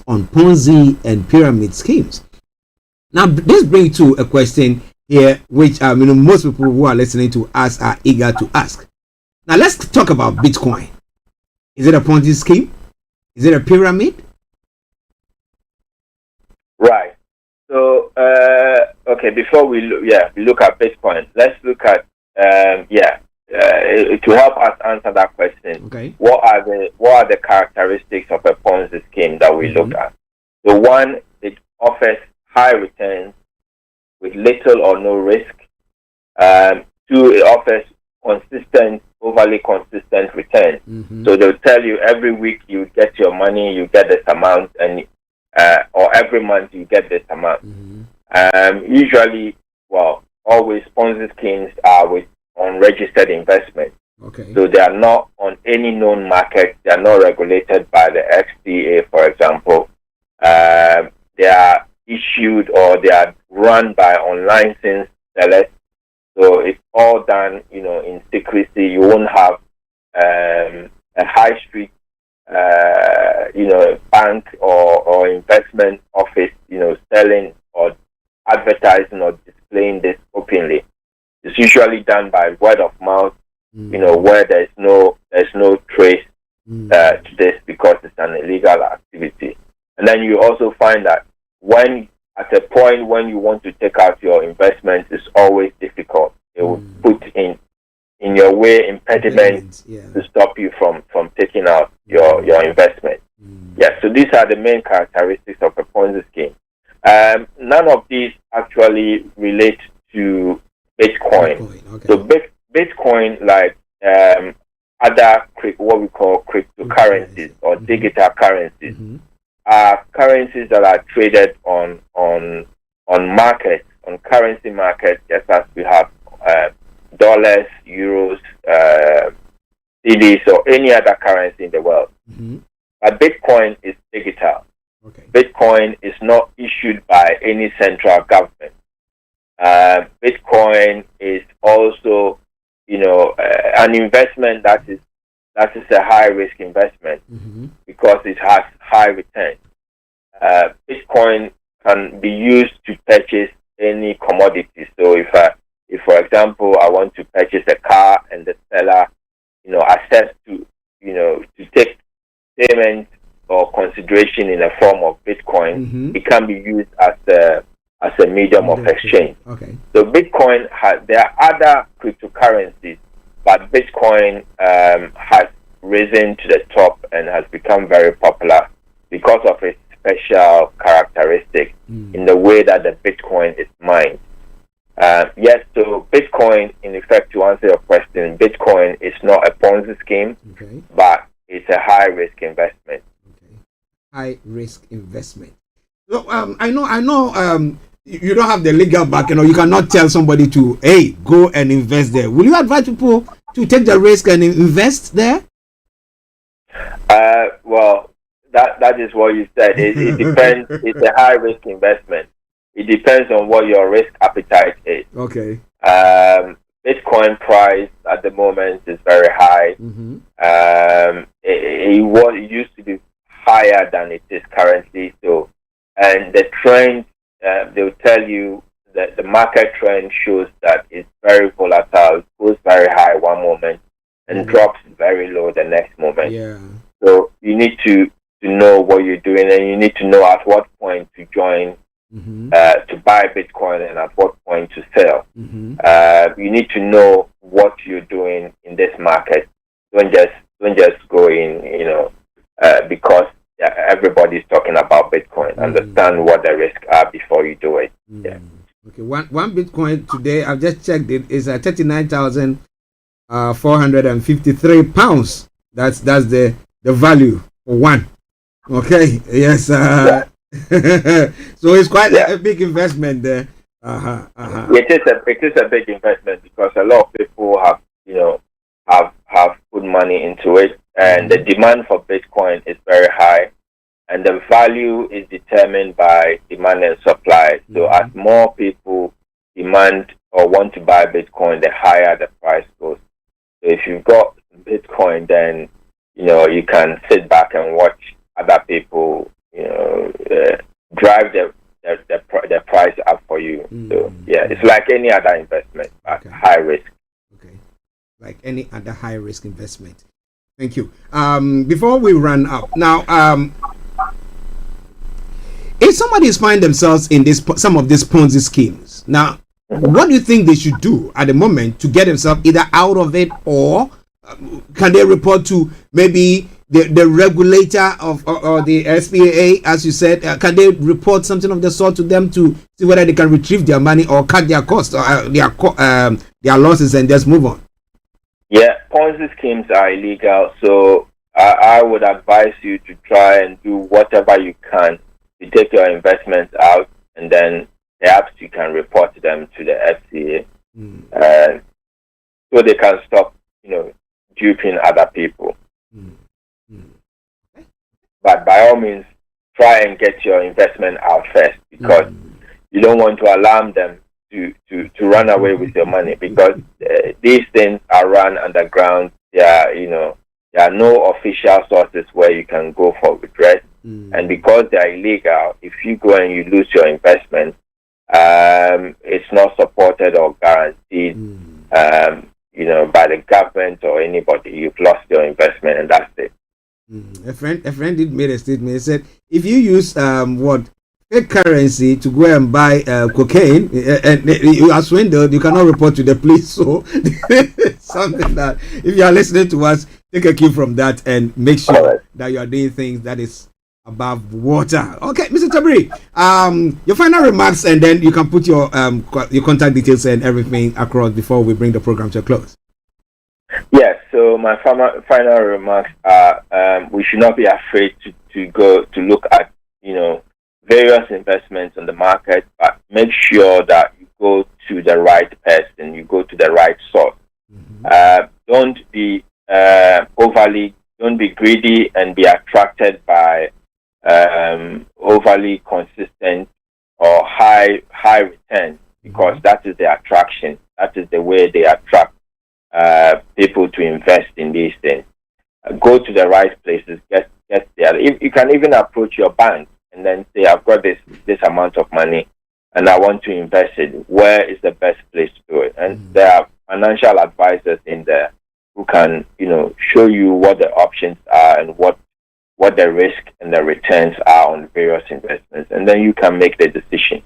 on Ponzi and pyramid schemes. Now, this brings to a question here, which most people who are listening to us are eager to ask. Now, let's talk about Bitcoin. Is it a Ponzi scheme? Is it a pyramid? Right. So, okay, before we look at Bitcoin, let's look at to help us answer that question. Okay. What are the characteristics of a Ponzi scheme that we look at? The one, it offers high returns with little or no risk. Two, it offers overly consistent returns. So they'll tell you every week you get your money, you get this amount, and or every month you get this amount. Usually, always Ponzi schemes are with unregistered investments. Okay. So they are not on any known market. They are not regulated by the XDA, for example. They are issued or they are run by unlicensed sellers. So it's all done, in secrecy. You won't have a high street, bank or investment office, selling or advertising or displaying this openly. It's usually done by word of mouth, where there's no trace to this because it's an illegal activity. And then you also find that when at a point when you want to take out your investment, it's always difficult. It will put in your way impediments to stop you from taking out your investment. Yeah, so these are the main characteristics of a Ponzi scheme. None of these actually relate to Bitcoin. Okay. So Bitcoin, like other what we call cryptocurrencies or digital currencies, are currencies that are traded on markets, on currency markets, just as we have dollars, euros, CDs, or any other currency in the world. But Bitcoin is digital. Bitcoin is not issued by any central government. Bitcoin is also, an investment that is a high risk investment because it has high return. Bitcoin can be used to purchase any commodity. So if for example I want to purchase a car and the seller, accepts to take payment or consideration in the form of Bitcoin, it can be used as a medium of exchange. So Bitcoin there are other cryptocurrencies, but Bitcoin has risen to the top and has become very popular because of its special characteristic in the way that the Bitcoin is mined. Yes, so Bitcoin, in effect, to answer your question, Bitcoin is not a Ponzi scheme, but it's a high risk investment. High risk investment. So I know. You don't have the legal backing, or you cannot tell somebody to, hey, go and invest there. Will you advise people to take the risk and invest there? Well, that is what you said. It depends. It's a high risk investment. It depends on what your risk appetite is. Okay. Bitcoin price at the moment is very high. It used to be higher than it is currently. So, and the trend, they'll tell you that the market trend shows that it's very volatile. It goes very high one moment and drops very low the next moment. Yeah. So you need to know what you're doing, and you need to know at what point to join to buy Bitcoin and at what point to sell. You need to know what you're doing in this market. Don't just go in, because everybody's talking about Bitcoin. Understand what the risks are before you do it. Yeah. Okay. One Bitcoin today, I've just checked it, is at 39,453 pounds. That's the value for one. Okay. Yes. So it's quite a big investment there. It is a big investment because a lot of people have put money into it, and the demand for Bitcoin is very high, and the value is determined by demand and supply. So as more people demand or want to buy Bitcoin, the higher the price goes. So if you've got Bitcoin, then you can sit back and watch other people drive the price up for you. So yeah, it's like any other investment, but high risk. Okay, like any other high risk investment. Thank you. Before we run up now, if somebody is finding themselves in some of these Ponzi schemes, now what do you think they should do at the moment to get themselves either out of it, or can they report to maybe the regulator or the SPAA, as you said? Can they report something of the sort to them to see whether they can retrieve their money or cut their costs or their losses and just move on? Yeah, Ponzi schemes are illegal, so I would advise you to try and do whatever you can to take your investments out, and then perhaps you can report them to the FCA, so they can stop, duping other people. But by all means, try and get your investment out first, because you don't want to alarm them to run away with your money, because these things are run underground. There are no official sources where you can go for redress, and because they are illegal, if you go and you lose your investment, it's not supported or guaranteed, by the government or anybody. You've lost your investment, and that's it. A friend did made a statement. He said, if you use fake currency to go and buy cocaine and you are swindled, you cannot report to the police. So something that if you are listening to us, take a cue from that and make sure that you are doing things that is above water. Okay, Mr. Tabiri, your final remarks, and then you can put your contact details and everything across before we bring the program to a close. Yes, so my final remarks are we should not be afraid to go to look at, various investments on the market, but make sure that you go to the right person, you go to the right source. Don't be greedy and be attracted by overly consistent or high returns, because that is the attraction. That is the way they attract people to invest in these things. Go to the right places, get there. You can even approach your bank and then say, I've got this amount of money and I want to invest it. Where is the best place to do it? And there are financial advisors in there who can, show you what the options are and what the risk and the returns are on various investments. And then you can make the decision.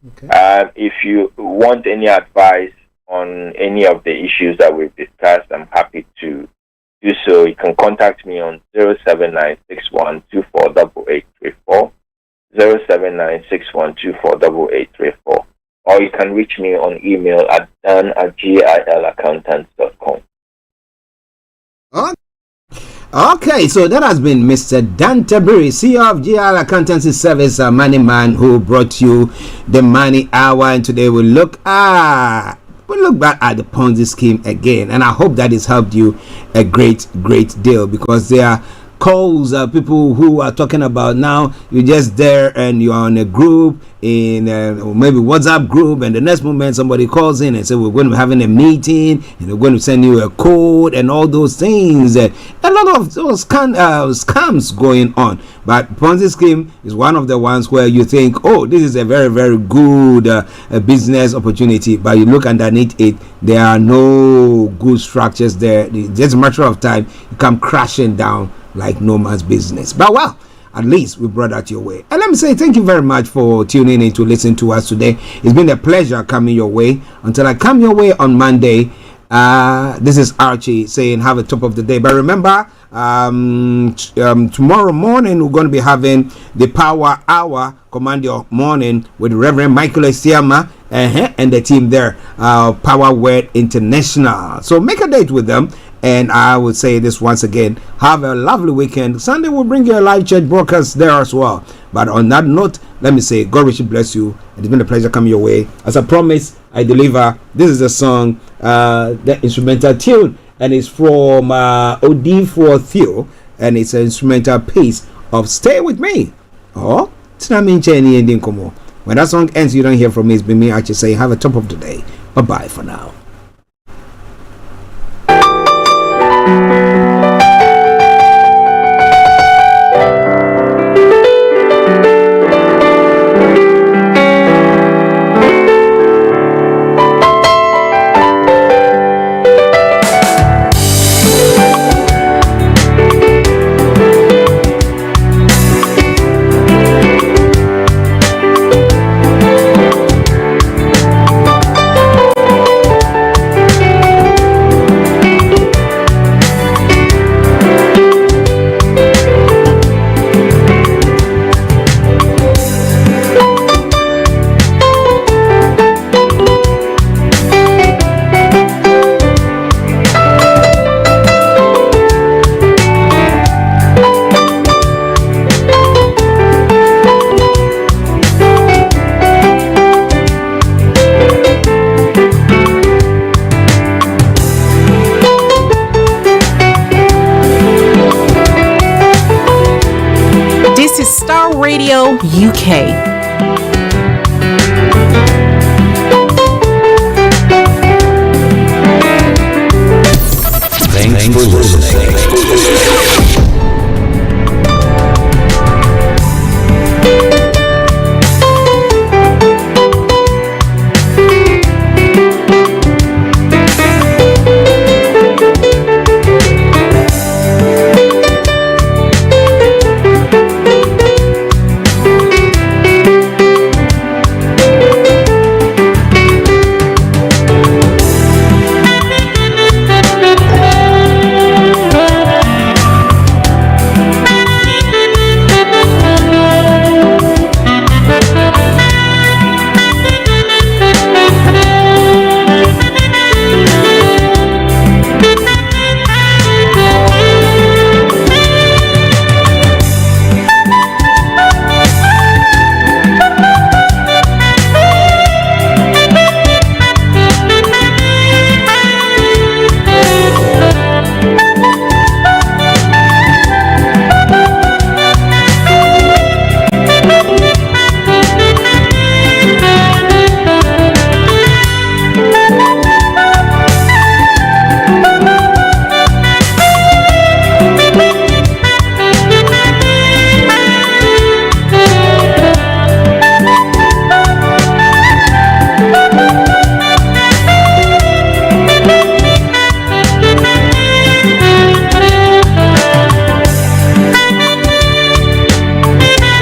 Okay. If you want any advice on any of the issues that we've discussed, I'm happy to do so. You can contact me on 07961248834, 07961248834, or you can reach me on email at dan@gilaccountants.com. Okay, so that has been Mr. Dan Tabiri, CEO of GL Accountancy Service, a money man who brought you the Money Hour, and today we'll look back at the Ponzi scheme again, and I hope that has helped you a great deal, because there are calls, people who are talking about now you're just there and you're on a group in maybe WhatsApp group, and the next moment somebody calls in and says we're going to be having a meeting and we're going to send you a code and all those things. A lot of those scams going on, but Ponzi scheme is one of the ones where you think, oh, this is a very, very good business opportunity, but you look underneath it, there are no good structures there. It's just a matter of time you come crashing down like no man's business. But well, at least we brought that your way. And let me say thank you very much for tuning in to listen to us today. It's been a pleasure coming your way. Until I come your way on Monday, this is Archie saying have a top of the day. But remember, tomorrow morning we're going to be having the Power Hour, Command Your Morning, with Reverend Michael Esiama and the team there, Power Word International. So make a date with them. And I would say this once again, have a lovely weekend. Sunday we'll bring you a live church broadcast there as well. But on that note, let me say God richly bless you. It's been a pleasure coming your way. As I promised, I deliver. This is a song, the instrumental tune, and it's from OD4 Theo, and it's an instrumental piece of Stay With Me. Oh, it's not me any ending. When that song ends, you don't hear from me. It's been me actually saying have a top of the day. Bye-bye for now. Starr Radio UK. Thanks for listening.